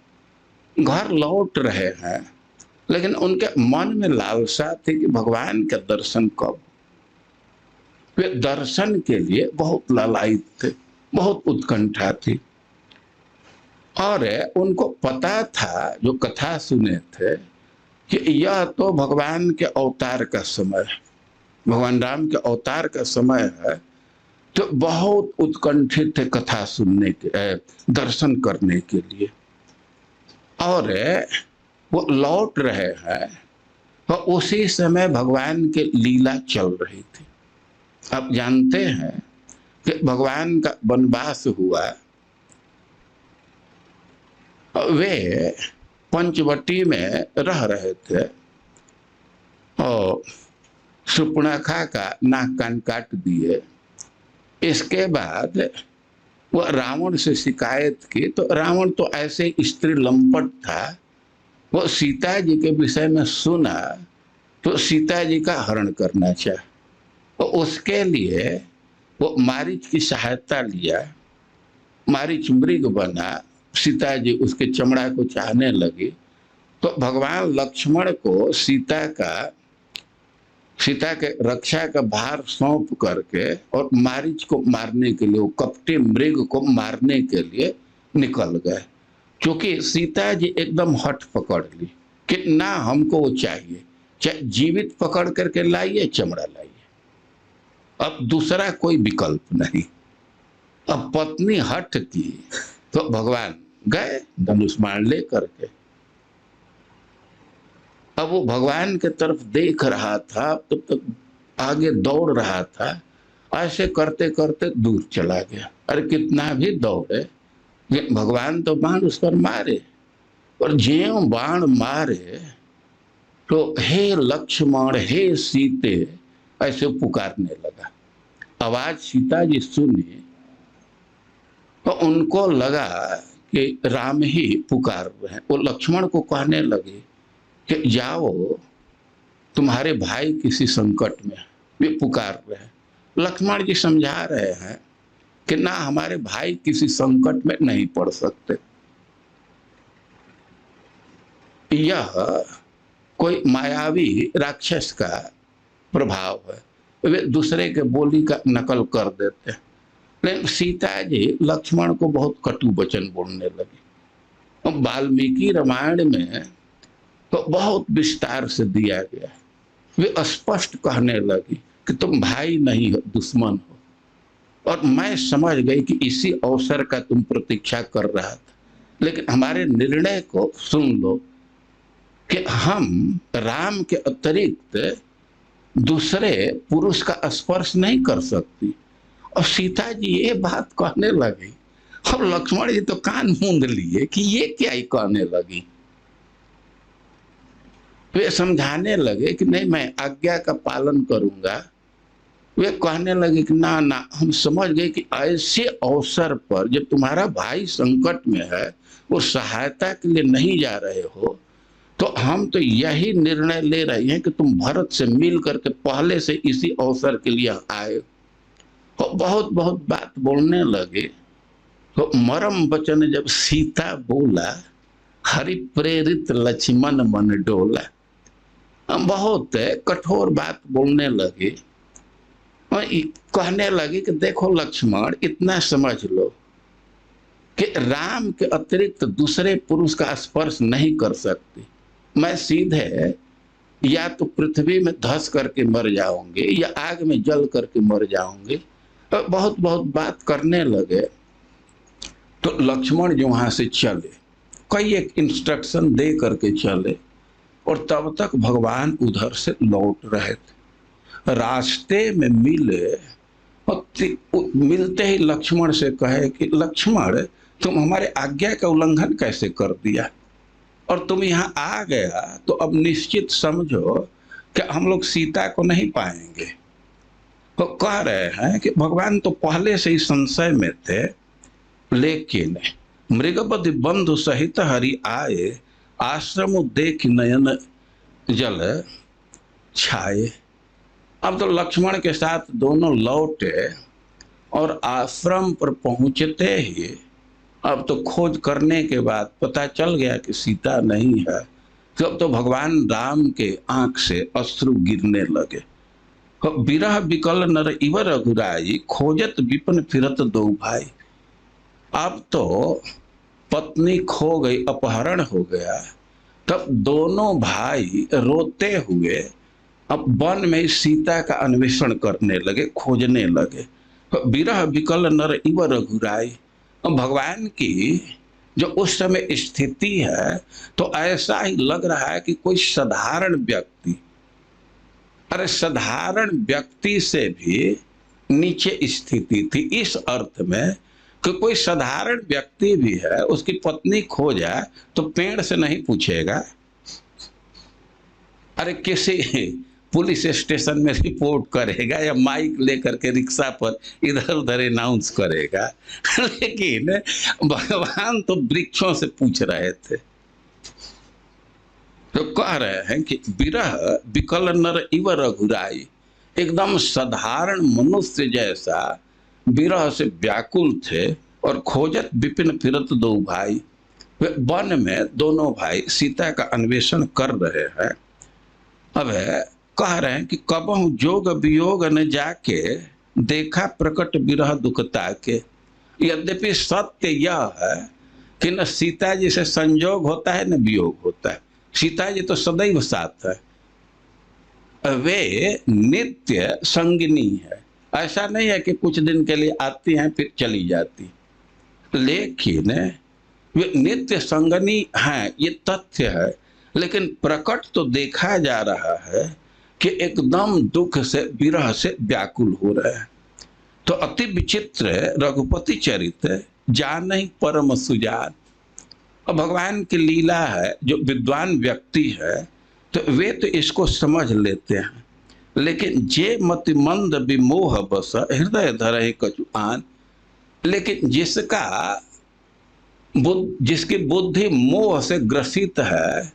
घर लौट रहे हैं, लेकिन उनके मन में लालसा थी कि भगवान का दर्शन कब। वे दर्शन के लिए बहुत लालायित थे, बहुत उत्कंठा थी। और उनको पता था, जो कथा सुने थे, कि यह तो भगवान के अवतार का समय है, भगवान राम के अवतार का समय है। तो बहुत उत्कंठित थे कथा सुनने के, दर्शन करने के लिए। और वो लौट रहे हैं, तो उसी समय भगवान के लीला चल रही थी। आप जानते हैं कि भगवान का वनवास हुआ, वे पंचवटी में रह रहे थे और सुपर्णखा का नाक कान काट दिए। इसके बाद वह रावण से शिकायत की, तो रावण तो ऐसे स्त्री लंपट था, वो सीता जी के विषय में सुना तो सीता जी का हरण करना चाहा, तो उसके लिए वो मारीच की सहायता लिया। मारीच मृग बना, सीता जी उसके चमड़ा को चाहने लगी। तो भगवान लक्ष्मण को सीता के रक्षा का भार सौंप करके और मारीच को मारने के लिए, वो कपटी मृग को मारने के लिए निकल गए। क्योंकि सीता जी एकदम हठ पकड़ ली कि ना, हमको वो चाहिए, चाहे जीवित पकड़ करके लाइए, चमड़ा लाइए, अब दूसरा कोई विकल्प नहीं। अब पत्नी हठ की तो भगवान गए धनुष बाण ले करके। अब वो भगवान के तरफ देख रहा था, तब तक आगे दौड़ रहा था, ऐसे करते करते दूर चला गया। अरे कितना भी दौड़े, भगवान तो बाण उस पर मारे, और ज्यों बाण मारे तो हे लक्ष्मण, हे सीते, ऐसे पुकारने लगा। आवाज सीता जी सुनी तो उनको लगा कि राम ही पुकार रहे हैं। वो लक्ष्मण को कहने लगे कि जाओ, तुम्हारे भाई किसी संकट में, वे पुकार रहे हैं। लक्ष्मण जी समझा रहे हैं कि ना, हमारे भाई किसी संकट में नहीं पड़ सकते। यह कोई मायावी राक्षस का प्रभाव है, वे दूसरे के बोली का नकल कर देते हैं। लेकिन सीता जी लक्ष्मण को बहुत कटु वचन बोलने लगी। वाल्मीकि रामायण में तो बहुत विस्तार से दिया गया है। वे स्पष्ट कहने लगी कि तुम भाई नहीं हो, दुश्मन हो, और मैं समझ गई कि इसी अवसर का तुम प्रतीक्षा कर रहा था। लेकिन हमारे निर्णय को सुन लो कि हम राम के अतिरिक्त दूसरे पुरुष का स्पर्श नहीं कर सकती। और सीता जी ये बात कहने लगी, और लक्ष्मण जी तो कान मूंद लिए कि ये क्या ही कहने लगी। वे समझाने लगे कि नहीं, मैं आज्ञा का पालन करूंगा। वे कहने लगे कि ना ना, हम समझ गए कि ऐसे अवसर पर जब तुम्हारा भाई संकट में है, वो सहायता के लिए नहीं जा रहे हो, तो हम तो यही निर्णय ले रहे हैं कि तुम भरत से मिल करके पहले से इसी अवसर के लिए आए। और बहुत बहुत बात बोलने लगे। तो मरम वचन जब सीता बोला, हरि प्रेरित लक्ष्मण मन डोला। हम बहुत कठोर बात बोलने लगे और कहने लगे कि देखो लक्ष्मण, इतना समझ लो कि राम के अतिरिक्त दूसरे पुरुष का स्पर्श नहीं कर सकती। मैं सीधे या तो पृथ्वी में धस करके मर जाऊंगे या आग में जल करके मर जाऊंगे। तो बहुत बहुत बात करने लगे। तो लक्ष्मण जो वहां से चले, कई एक इंस्ट्रक्शन दे करके चले, और तब तक भगवान उधर से लौट रहे थे। रास्ते में मिले और मिलते ही लक्ष्मण से कहे कि लक्ष्मण, तुम हमारे आज्ञा का उल्लंघन कैसे कर दिया, और तुम यहाँ आ गया तो अब निश्चित समझो कि हम लोग सीता को नहीं पाएंगे। तो कह रहे हैं कि भगवान तो पहले से ही संशय में थे, लेकिन मृगपति बंधु सहित हरि आए, आश्रम देख नयन जल छाए। अब तो लक्ष्मण के साथ दोनों लौटे और आश्रम पर पहुंचते ही अब तो खोज करने के बाद पता चल गया कि सीता नहीं है। तो अब तो भगवान राम के आंख से अश्रु गिरने लगे। विरह विकल नर इव रघुराई, खोजत विपिन फिरत दो भाई। अब तो पत्नी खो गई, अपहरण हो गया। तब दोनों भाई रोते हुए अब वन में सीता का अन्वेषण करने लगे, खोजने लगे। विरह विकल नर इव रघुराई। भगवान की जो उस समय स्थिति है, तो ऐसा ही लग रहा है कि कोई साधारण व्यक्ति, अरे साधारण व्यक्ति से भी नीचे स्थिति थी, इस अर्थ में कि कोई साधारण व्यक्ति भी है, उसकी पत्नी खो जाए तो पेड़ से नहीं पूछेगा, अरे किसी पुलिस स्टेशन में रिपोर्ट करेगा या माइक लेकर के रिक्शा पर इधर उधर अनाउंस करेगा। लेकिन भगवान तो वृक्षों से पूछ रहे थे। तो कह रहे हैं कि विरह विकल नर इव रघुराई, एकदम साधारण मनुष्य जैसा विरह से व्याकुल थे और खोजत विपिन फिरत दो भाई। वे वन में दोनों भाई सीता का अन्वेषण कर रहे हैं। अब कह रहे हैं कि कबहु जोग वियोग न जाके देखा प्रकट विरह दुखता के। यद्यपि सत्य यह है कि न सीता जी से संयोग होता है न वियोग होता है, सीता जी तो सदैव साथ है, वे नित्य संगिनी है। ऐसा नहीं है कि कुछ दिन के लिए आती हैं फिर चली जाती, लेकिन वे नित्य संगनी हैं, ये तथ्य है। लेकिन प्रकट तो देखा जा रहा है कि एकदम दुख से विरह से व्याकुल हो रहे हैं। तो अति विचित्र रघुपति चरित्र जान ही परम सुजान। और भगवान की लीला है, जो विद्वान व्यक्ति है तो वे तो इसको समझ लेते हैं, लेकिन जे मति मंद विमोह बस हृदय धरे कछु आन। लेकिन जिसकी बुद्धि मोह से ग्रसित है,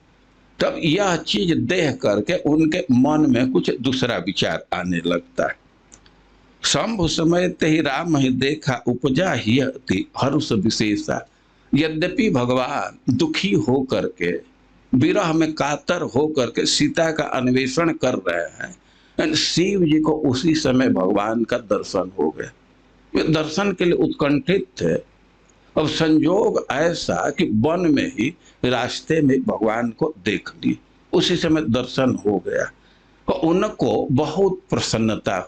तब यह चीज देख करके उनके मन में कुछ दूसरा विचार आने लगता है। शंभु समय ते ही राम ही देखा उपजा ही अति हर्ष विशेषा। यद्यपि भगवान दुखी हो करके विरह में कातर हो करके सीता का अन्वेषण कर रहे हैं, शिव जी को उसी समय भगवान का दर्शन हो गया। वे दर्शन के लिए उत्कंठित थे। अब संयोग ऐसा कि वन में ही रास्ते में भगवान को देख ली, उसी समय दर्शन हो गया और उनको बहुत प्रसन्नता,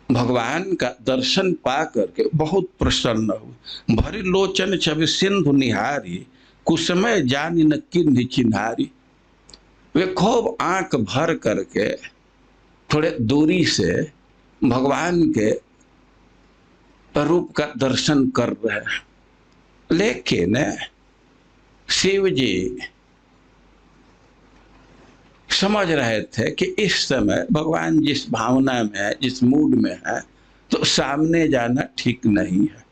भगवान का दर्शन पा करके बहुत प्रसन्न हुए। भरी लोचन छवि सिंधु निहारी, कुसमय जानी न किन्ही चिन्हारी। वे खूब आंख भर करके थोड़े दूरी से भगवान के रूप का दर्शन कर रहे हैं, लेकिन शिव जी समझ रहे थे कि इस समय भगवान जिस भावना में है, जिस मूड में है, तो सामने जाना ठीक नहीं है।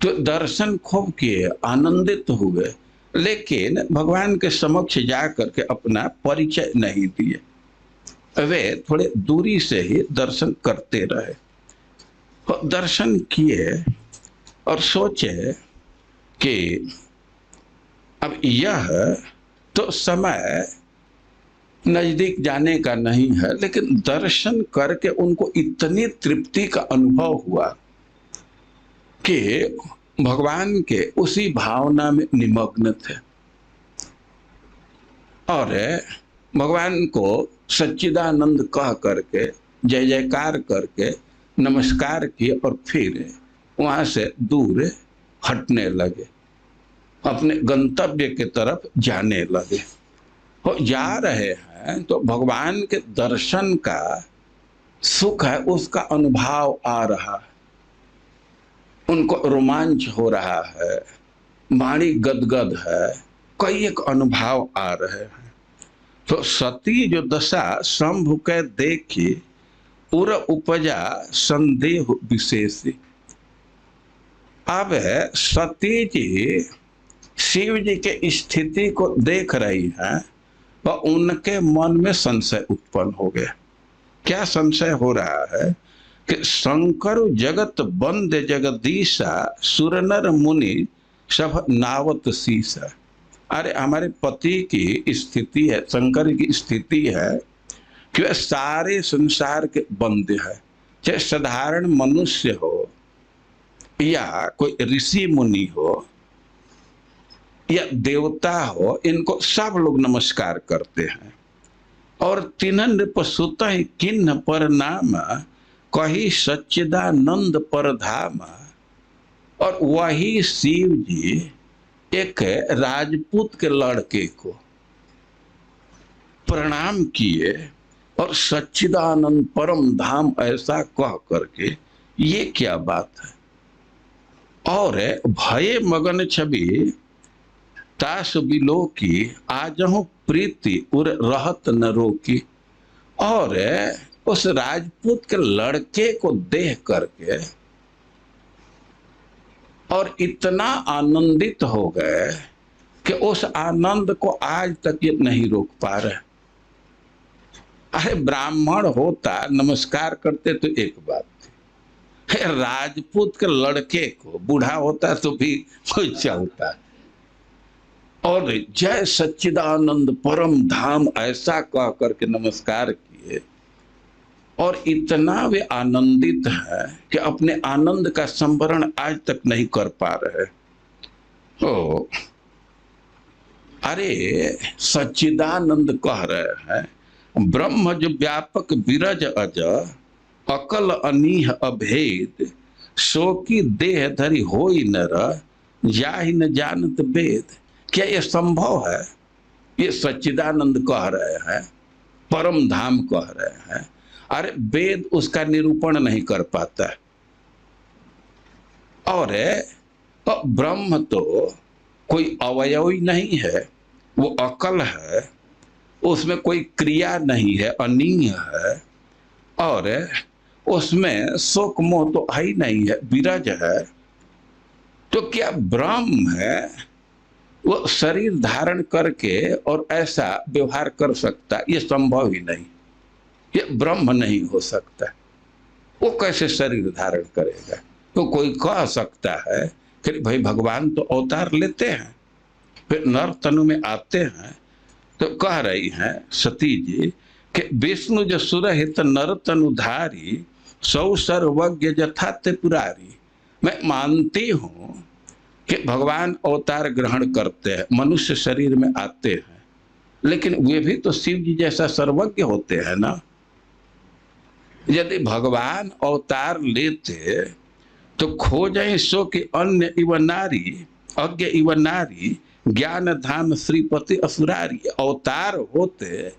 तो दर्शन खूब किए, आनंदित हुए, लेकिन भगवान के समक्ष जा करके अपना परिचय नहीं दिए। वे थोड़े दूरी से ही दर्शन करते रहे। दर्शन किए और सोचे कि अब यह तो समय नजदीक जाने का नहीं है, लेकिन दर्शन करके उनको इतनी तृप्ति का अनुभव हुआ कि भगवान के उसी भावना में निमग्न थे और भगवान को सच्चिदानंद कह करके जय जयकार करके नमस्कार किए और फिर वहां से दूर हटने लगे, अपने गंतव्य की तरफ जाने लगे। वो जा रहे हैं तो भगवान के दर्शन का सुख है, उसका अनुभव आ रहा है, उनको रोमांच हो रहा है, वाणी गदगद है, कई एक अनुभव आ रहे हैं। तो सती जो दशा शंभु के देखी उर उपजा संदेह विशेष। अब सती जी शिव जी के स्थिति को देख रही हैं और उनके मन में संशय उत्पन्न हो गया। क्या संशय हो रहा है कि शंकर जगत बंद जगदीशा सुरनर मुनि सब नावत शीशा। अरे हमारे पति की स्थिति है, शंकर की स्थिति है कि वह सारे संसार के बंद है, चाहे साधारण मनुष्य हो या कोई ऋषि मुनि हो या देवता हो, इनको सब लोग नमस्कार करते हैं। और तिन्हन नृपसुत किन्ह पर नाम कही सच्चिदानंद पर धाम। और वही शिव जी एक राजपूत के लड़के को प्रणाम किए और सच्चिदानंद परम धाम ऐसा कह करके, ये क्या बात है। और भये मगन छवि तास बिलो की आजहु प्रीति उर रहत न रोकी। और उस राजपूत के लड़के को देख करके और इतना आनंदित हो गए कि उस आनंद को आज तक ये नहीं रोक पा रहे। अरे ब्राह्मण होता, नमस्कार करते तो एक बात थी, राजपूत के लड़के को बूढ़ा होता तो भी कोई चलता। और जय सच्चिदानंद परम धाम ऐसा कह करके नमस्कार किए, और इतना वे आनंदित है कि अपने आनंद का संवरण आज तक नहीं कर पा रहे। तो अरे सच्चिदानंद कह रहे हैं, ब्रह्म जो व्यापक विरज अज, अकल अनीह अभेद, सो की देह धरि होई नर, जाहि न जानत वेद। क्या ये संभव है? ये सच्चिदानंद कह रहे हैं, परम धाम कह रहे हैं। अरे वेद उसका निरूपण नहीं कर पाता है। और ब्रह्म तो कोई अवयव ही नहीं है, वो अकल है, उसमें कोई क्रिया नहीं है, अनीय है, और उसमें शोक मोह तो है ही नहीं है, विरज है। तो क्या ब्रह्म है वो शरीर धारण करके और ऐसा व्यवहार कर सकता? ये संभव ही नहीं, ये ब्रह्म नहीं हो सकता। वो कैसे शरीर धारण करेगा? तो कोई कह सकता है कि भाई भगवान तो अवतार लेते हैं, फिर नर तनु में आते हैं। तो कह रही हैं सती जी कि विष्णु जो सुरहित नर तनुधारी, सौ सर्वज्ञ जथा त्रिपुरारी। मैं मानती हूं कि भगवान अवतार ग्रहण करते हैं, मनुष्य शरीर में आते हैं, लेकिन वे भी तो शिव जी जैसा सर्वज्ञ होते हैं ना। यदि भगवान अवतार लेते तो खोजें सो कि अन्य इव नारी, अज्ञ इव नारी, ज्ञान धाम श्रीपति असुरारी। अवतार होते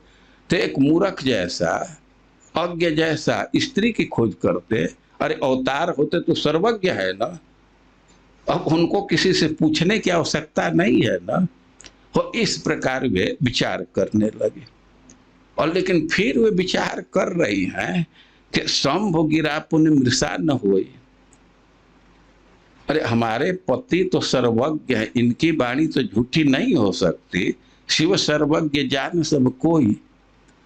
तो एक मूर्ख जैसा, अज्ञ जैसा स्त्री की खोज करते। अरे अवतार होते तो सर्वज्ञ है ना, अब उनको किसी से पूछने की आवश्यकता नहीं है ना। तो इस प्रकार वे विचार करने लगे। और लेकिन फिर वे विचार कर रही हैं कि शंभु गिरा पुण्य मृषा न होई। अरे हमारे पति तो सर्वज्ञ है, इनकी वाणी तो झूठी नहीं हो सकती। शिव सर्वज्ञ जान सब कोई,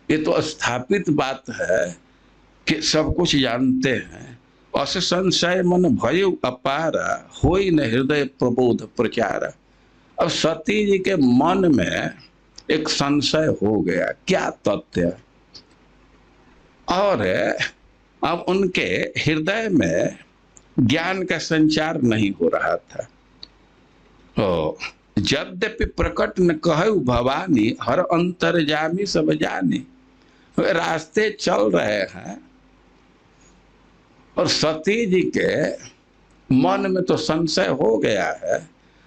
ये तो स्थापित बात है कि सब कुछ जानते हैं। अस संशय मन भयो अपारा, होई न हृदय प्रबोध प्रचारा। अब सती जी के मन में एक संशय हो गया, क्या तथ्य? और अब उनके हृदय में ज्ञान का संचार नहीं हो रहा था। तो यद्यपि प्रकट न कहु भवानी, हर अंतर्जामी सब जानी। रास्ते चल रहे हैं और सती जी के मन में तो संशय हो गया है,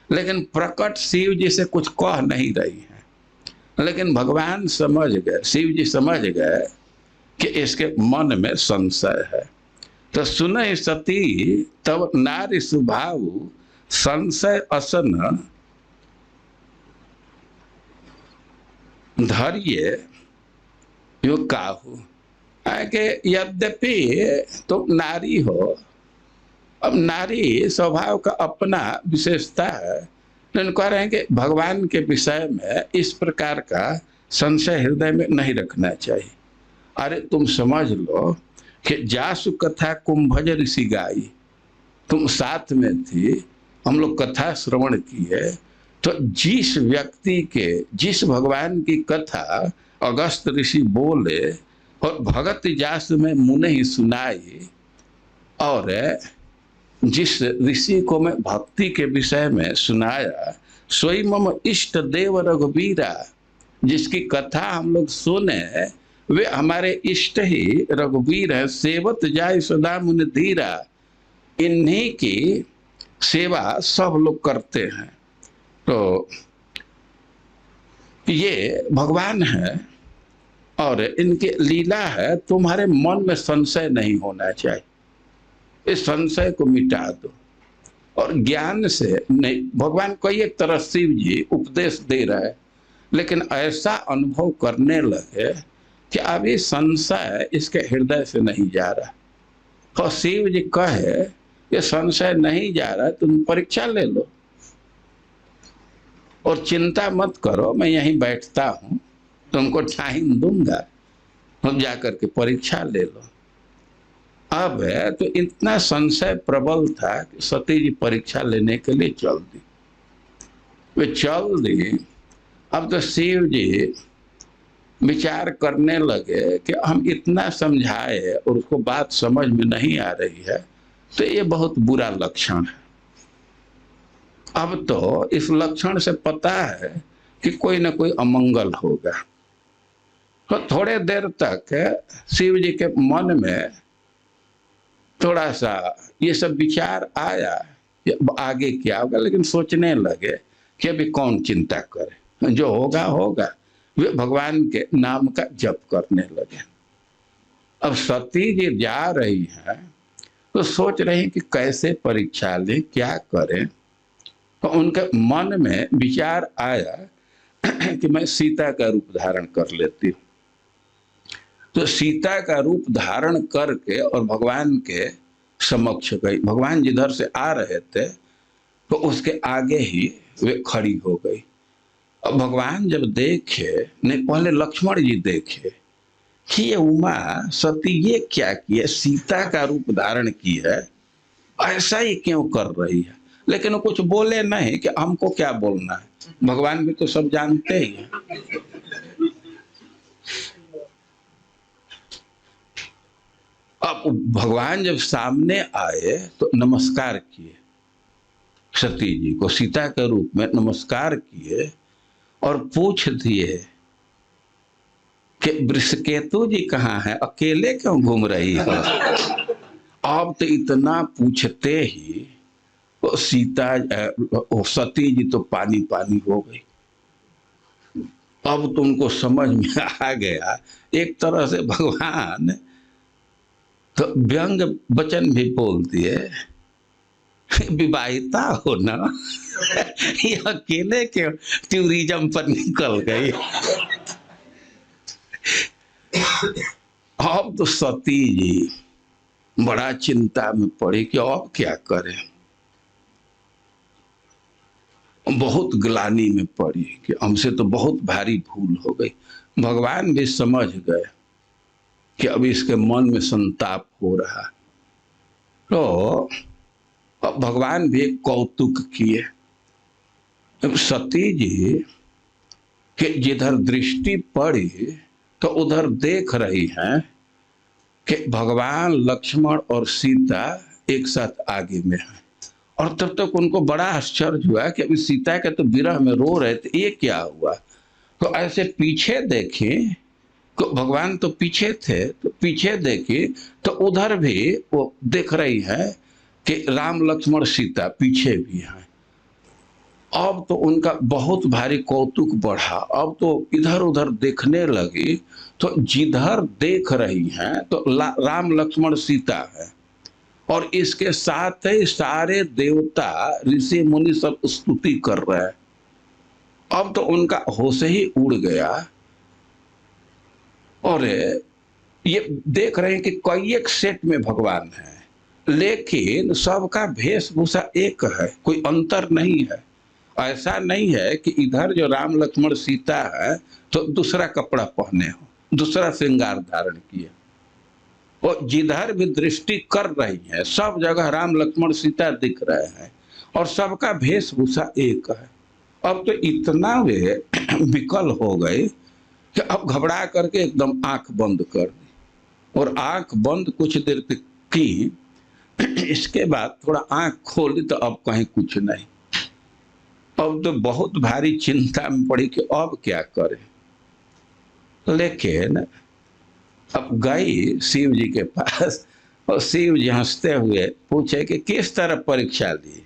लेकिन प्रकट शिव जी से कुछ कह नहीं रही है। लेकिन भगवान समझ गए, शिव जी समझ गए कि इसके मन में संशय है। तो सुनहि सती तब नारी सुभाव, संशय असन धैर्य यो काहू। कि यद्यपि तुम नारी हो, अब नारी स्वभाव का अपना विशेषता है, तो कह रहे हैं कि भगवान के विषय में इस प्रकार का संशय हृदय में नहीं रखना चाहिए। अरे तुम समझ लो कि जासु कथा कुंभज ऋषि गाई, तुम साथ में थी, हम लोग कथा श्रवण किए। तो जिस व्यक्ति के, जिस भगवान की कथा अगस्त ऋषि बोले और भगत जास में मुने ही सुनाई, और जिस ऋषि को मैं भक्ति के विषय में सुनाया, सोई मम इष्ट देव रघुवीरा, जिसकी कथा हम लोग सुने वे हमारे इष्ट ही रघुवीर है। सेवत जाय सदा मुनि धीरा, इन्हीं की सेवा सब लोग करते हैं। तो ये भगवान है और इनकी लीला है। तुम्हारे मन में संशय नहीं होना चाहिए, इस संशय को मिटा दो। और ज्ञान से नहीं, भगवान को एक तरह शिव जी उपदेश दे रहे हैं, लेकिन ऐसा अनुभव करने लगे कि अभी संशय इसके हृदय से नहीं जा रहा। तो शिव जी कहे ये संशय नहीं जा रहा, तुम परीक्षा ले लो। और चिंता मत करो, मैं यहीं बैठता हूँ, तुमको टाइम दूंगा, हम जाकर के परीक्षा ले लो। अब है तो इतना संशय प्रबल था कि सती जी परीक्षा लेने के लिए चल दी। वे चल दी। अब तो शिव जी विचार करने लगे कि हम इतना समझाए और उसको बात समझ में नहीं आ रही है, तो ये बहुत बुरा लक्षण है। अब तो इस लक्षण से पता है कि कोई ना कोई अमंगल होगा। तो थोड़े देर तक शिव जी के मन में थोड़ा सा ये सब विचार आया कि आगे क्या होगा, लेकिन सोचने लगे कि अभी कौन चिंता करे, जो होगा होगा। वे भगवान के नाम का जप करने लगे। अब सती जी जा रही हैं तो सोच रही कि कैसे परीक्षा ले, क्या करें। तो उनके मन में विचार आया कि मैं सीता का रूप धारण कर लेती हूँ। तो सीता का रूप धारण करके और भगवान के समक्ष गई। भगवान जिधर से आ रहे थे तो उसके आगे ही वे खड़ी हो गई। अब भगवान जब देखे, नहीं पहले लक्ष्मण जी देखे कि ये उमा सती ये क्या किया, सीता का रूप धारण की है, ऐसा ही क्यों कर रही है। लेकिन वो कुछ बोले नहीं कि हमको क्या बोलना है, भगवान भी तो सब जानते ही हैं। अब भगवान जब सामने आए तो नमस्कार किए, सती जी को सीता के रूप में नमस्कार किए और पूछ दिए कि वृषकेतु जी कहाँ है, अकेले क्यों घूम रही हो। अब तो इतना पूछते ही वो सती जी तो पानी पानी हो गई। अब तो उनको समझ में आ गया, एक तरह से भगवान तो व्यंग वचन भी बोल दिए, विवाहिता हो ना, ये अकेले के टूरिज्म पर निकल गई। अब तो सती जी बड़ा चिंता में पड़ी कि अब क्या करें। बहुत ग्लानि में पड़ी कि हमसे तो बहुत भारी भूल हो गई। भगवान भी समझ गए कि अब इसके मन में संताप हो रहा। तो अब भगवान भी कौतुक किए। सती जी के जिधर दृष्टि पड़ी तो उधर देख रही हैं कि भगवान लक्ष्मण और सीता एक साथ आगे में हैं। और तब तक उनको बड़ा आश्चर्य हुआ कि अभी सीता के तो विरह में रो रहे थे, ये क्या हुआ। तो ऐसे पीछे देखें तो भगवान तो पीछे थे, तो पीछे देखे तो उधर भी वो देख रही है कि राम लक्ष्मण सीता पीछे भी हैं। अब तो उनका बहुत भारी कौतुक बढ़ा। अब तो इधर उधर देखने लगी तो जिधर देख रही हैं तो राम लक्ष्मण सीता है, और इसके साथ ही सारे देवता ऋषि मुनि सब स्तुति कर रहे हैं। अब तो उनका होश ही उड़ गया और ये देख रहे हैं कि कई एक सेट में भगवान है, लेकिन सबका वेशभूषा एक है, कोई अंतर नहीं है। ऐसा नहीं है कि इधर जो राम लक्ष्मण सीता है तो दूसरा कपड़ा पहने हो, दूसरा श्रृंगार धारण किए। और जिधर भी दृष्टि कर रही है सब जगह राम लक्ष्मण सीता दिख रहे हैं और सबका वेशभूषा एक है। अब तो इतना वे विकल हो गए कि अब घबरा करके एकदम आंख बंद कर दी। और आंख बंद कुछ देर तक की, इसके बाद थोड़ा आंख खोली तो अब कहीं कुछ नहीं। अब तो बहुत भारी चिंता में पड़ी कि अब क्या करें। लेकिन अब गई शिव जी के पास और शिव जी हंसते हुए पूछे कि किस तरह परीक्षा ली,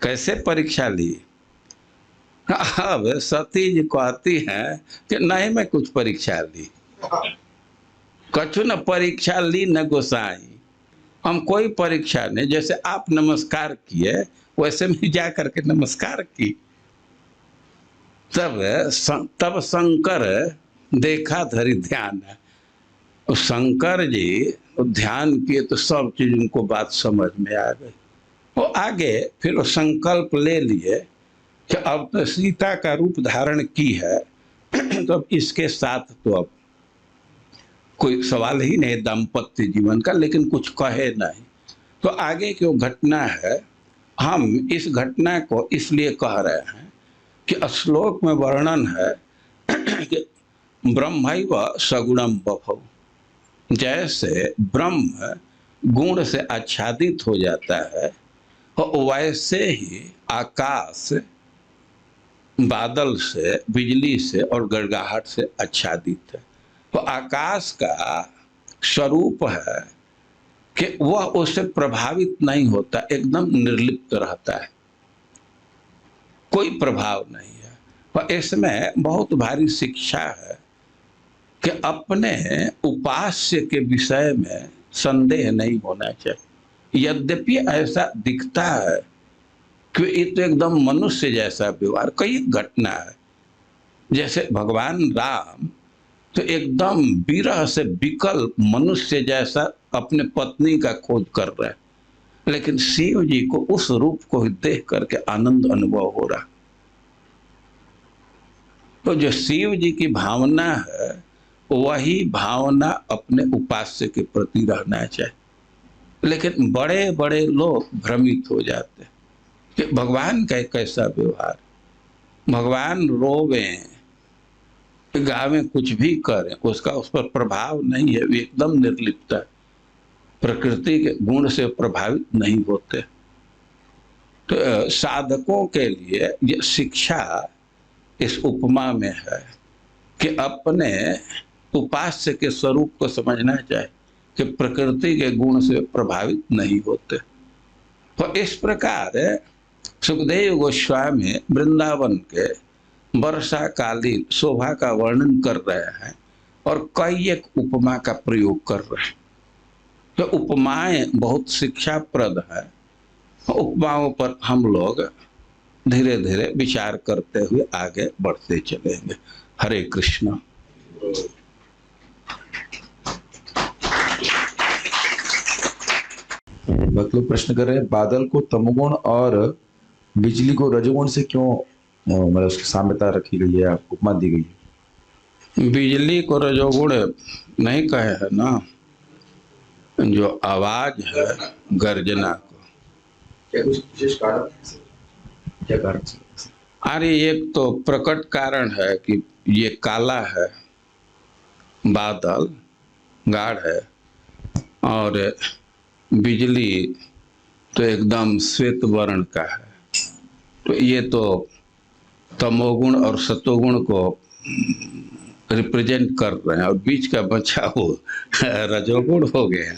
कैसे परीक्षा ली। अब सती जी कहती हैं कि नहीं मैं कुछ परीक्षा ली, कछु न परीक्षा ली न गोसाई, हम कोई परीक्षा नहीं, जैसे आप नमस्कार किए वैसे मैं जा करके नमस्कार की। तब शंकर देखा धरी ध्यान है। शंकर जी ध्यान किए तो सब चीज उनको बात समझ में आ गई। वो आगे फिर वो संकल्प ले लिए कि अब तो सीता का रूप धारण की है तो अब इसके साथ तो अब कोई सवाल ही नहीं दाम्पत्य जीवन का, लेकिन कुछ कहे नहीं। तो आगे की घटना है, हम इस घटना को इसलिए कह रहे हैं कि श्लोक में वर्णन है कि ब्रह्मैव सगुणम बभौ, जैसे ब्रह्म गुण से आच्छादित हो जाता है वैसे ही आकाश बादल से, बिजली से और गड़गड़ाहट से आच्छादित है। तो आकाश का स्वरूप है कि वह उससे प्रभावित नहीं होता, एकदम निर्लिप्त रहता है, कोई प्रभाव नहीं है। और इसमें बहुत भारी शिक्षा है कि अपने उपास्य के विषय में संदेह नहीं होना चाहिए। यद्यपि ऐसा दिखता है कि ये तो एकदम मनुष्य जैसा व्यवहार, कई घटना है, जैसे भगवान राम तो एकदम विरह से विकल मनुष्य जैसा अपने पत्नी का खोज कर रहे हैं, लेकिन शिव जी को उस रूप को देख करके आनंद अनुभव हो रहा। तो जो शिव जी की भावना है वही भावना अपने उपास्य के प्रति रहना चाहिए। लेकिन बड़े बड़े लोग भ्रमित हो जाते हैं कि भगवान का कैसा व्यवहार, भगवान रोवे गावे कुछ भी करें उसका उस पर प्रभाव नहीं है, वे एकदम निर्लिप्त है, प्रकृति के गुण से प्रभावित नहीं होते। तो साधकों के लिए ये शिक्षा इस उपमा में है कि अपने उपास्य के स्वरूप को समझना चाहिए कि प्रकृति के गुण से प्रभावित नहीं होते। तो इस प्रकार सुखदेव गोस्वामी वृंदावन के वर्षाकालीन शोभा का वर्णन कर रहे हैं और कई एक उपमा का प्रयोग कर रहे हैं। तो उपमाएं बहुत शिक्षाप्रद है। उपमाओं पर हम लोग धीरे धीरे विचार करते हुए आगे बढ़ते चलेंगे। हरे कृष्ण। भक्त लोग प्रश्न कर रहे हैं, बादल को तमोगुण और बिजली को रजोगुण से क्यों मतलब उसकी साम्यता रखी गई है, उपमा दी गई है? बिजली को रजोगुण नहीं कहे है ना, जो आवाज है गर्जना को। क्या कुछ विशेष कारण, क्या कारण? अरे एक तो प्रकट कारण है कि ये काला है, बादल गाढ़ है, और बिजली तो एकदम श्वेत वर्ण का है। तो ये तो तमोगुण और सतोगुण को रिप्रेजेंट कर रहे हैं, और बीच का बचा वो रजोगुण हो गया।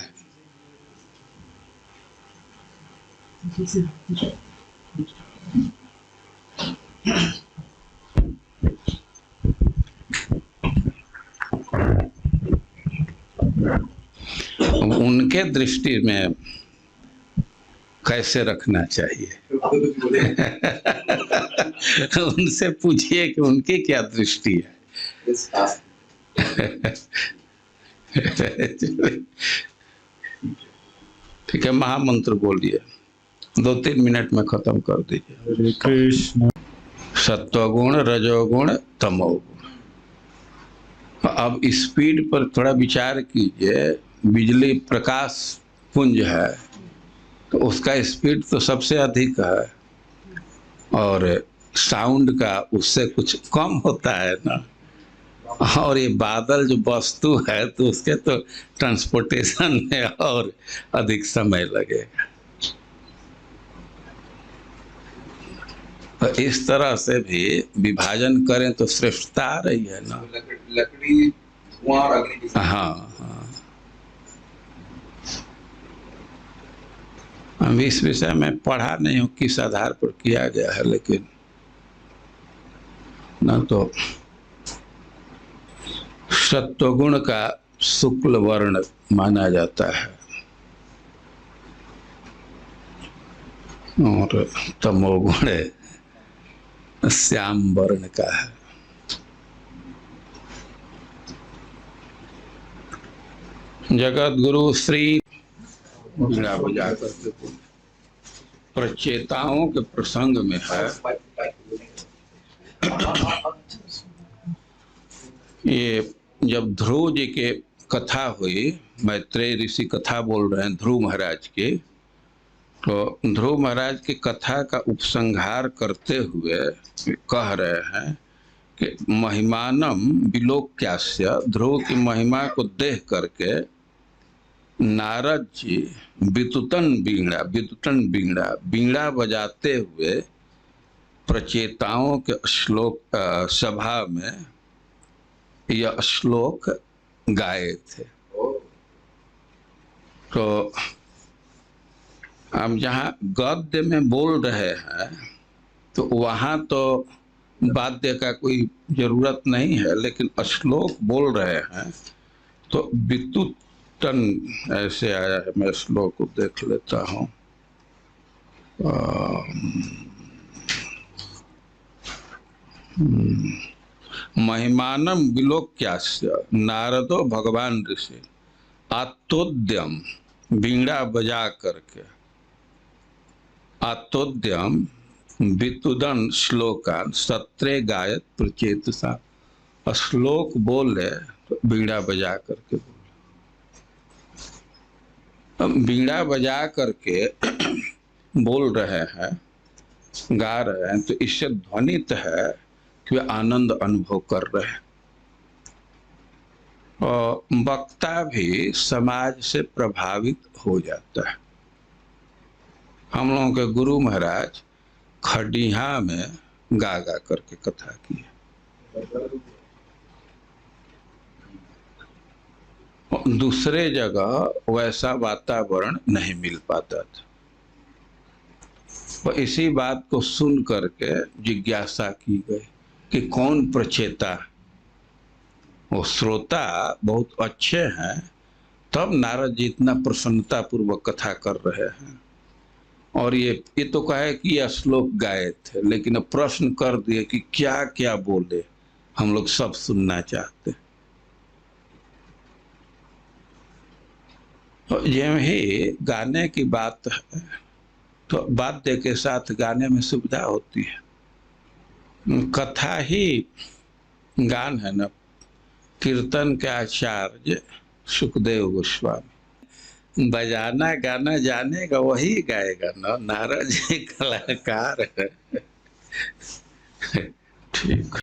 उनके दृष्टि में कैसे रखना चाहिए उनसे पूछिए कि उनकी क्या दृष्टि है। ठीक है, महामंत्र बोलिए, 2-3 मिनट में खत्म कर दीजिए। कृष्ण। सत्वगुण, रजोगुण, तमोगुण। अब स्पीड पर थोड़ा विचार कीजिए। बिजली प्रकाश पुंज है तो उसका स्पीड तो सबसे अधिक है, और साउंड का उससे कुछ कम होता है ना। और ये बादल जो वस्तु है तो उसके तो ट्रांसपोर्टेशन में और अधिक समय लगेगा। तो इस तरह से भी विभाजन करें तो श्रेष्ठता आ रही है ना। लकड़ी, धुआं और अग्नि। हाँ हाँ, हम इस विषय में पढ़ा नहीं हूँ किस आधार पर किया गया है, लेकिन ना तो सत्वगुण का शुक्ल वर्ण माना जाता है और तमोगुण श्याम वर्ण का है। जगत गुरु श्री पूजा करते प्रचेताओं के प्रसंग में है। ये जब ध्रुव जी के कथा हुई, मैत्रेय ऋषि कथा बोल रहे हैं ध्रुव महाराज की, तो ध्रुव महाराज की कथा का उपसंहार करते हुए कह रहे हैं कि महिमानम विलोक्यास्य, ध्रुव की महिमा को देख करके नारद जी वितुतन बीड़ा बजाते हुए प्रचेताओं के श्लोक सभा में यह श्लोक गाए थे। तो हम जहाँ गद्य में बोल रहे हैं तो वहाँ तो वाद्य का कोई जरूरत नहीं है, लेकिन श्लोक बोल रहे हैं तो वितुतन ऐसे आया है। मैं श्लोक को देख लेता हूँ। महिमानम विलोक्यास्य नारदो भगवान ऋषि आत्तोद्यम, बीड़ा बजा करके आत्तोद्यम वितुदन श्लोकान सत्रे गायत प्रचेतसा, श्लोक बोले तो बीड़ा बजा करके बोले। बीड़ा बजा करके बोल रहे हैं, गा रहे हैं, तो इससे ध्वनित है कि वे आनंद अनुभव कर रहे हैं। और वक्ता भी समाज से प्रभावित हो जाता है। हम लोगों के गुरु महाराज खडिहा में गा गा करके कथा की। दूसरे जगह वैसा वातावरण नहीं मिल पाता था। और इसी बात को सुन करके जिज्ञासा की गई कि कौन प्रचेता। वो श्रोता बहुत अच्छे हैं, तब नारद जी इतना प्रसन्नता पूर्वक कथा कर रहे हैं। और ये तो कहे कि यह श्लोक गाए थे, लेकिन अब प्रश्न कर दिए कि क्या क्या बोले, हम लोग सब सुनना चाहते। तो जब ही गाने की बात है तो वाद्य के साथ गाने में सुविधा होती है। कथा ही गान है ना। कीर्तन के आचार्य सुखदेव गोस्वामी, बजाना गाना जानेगा वही गाएगा ना। नारद जी कलाकार है। ठीक।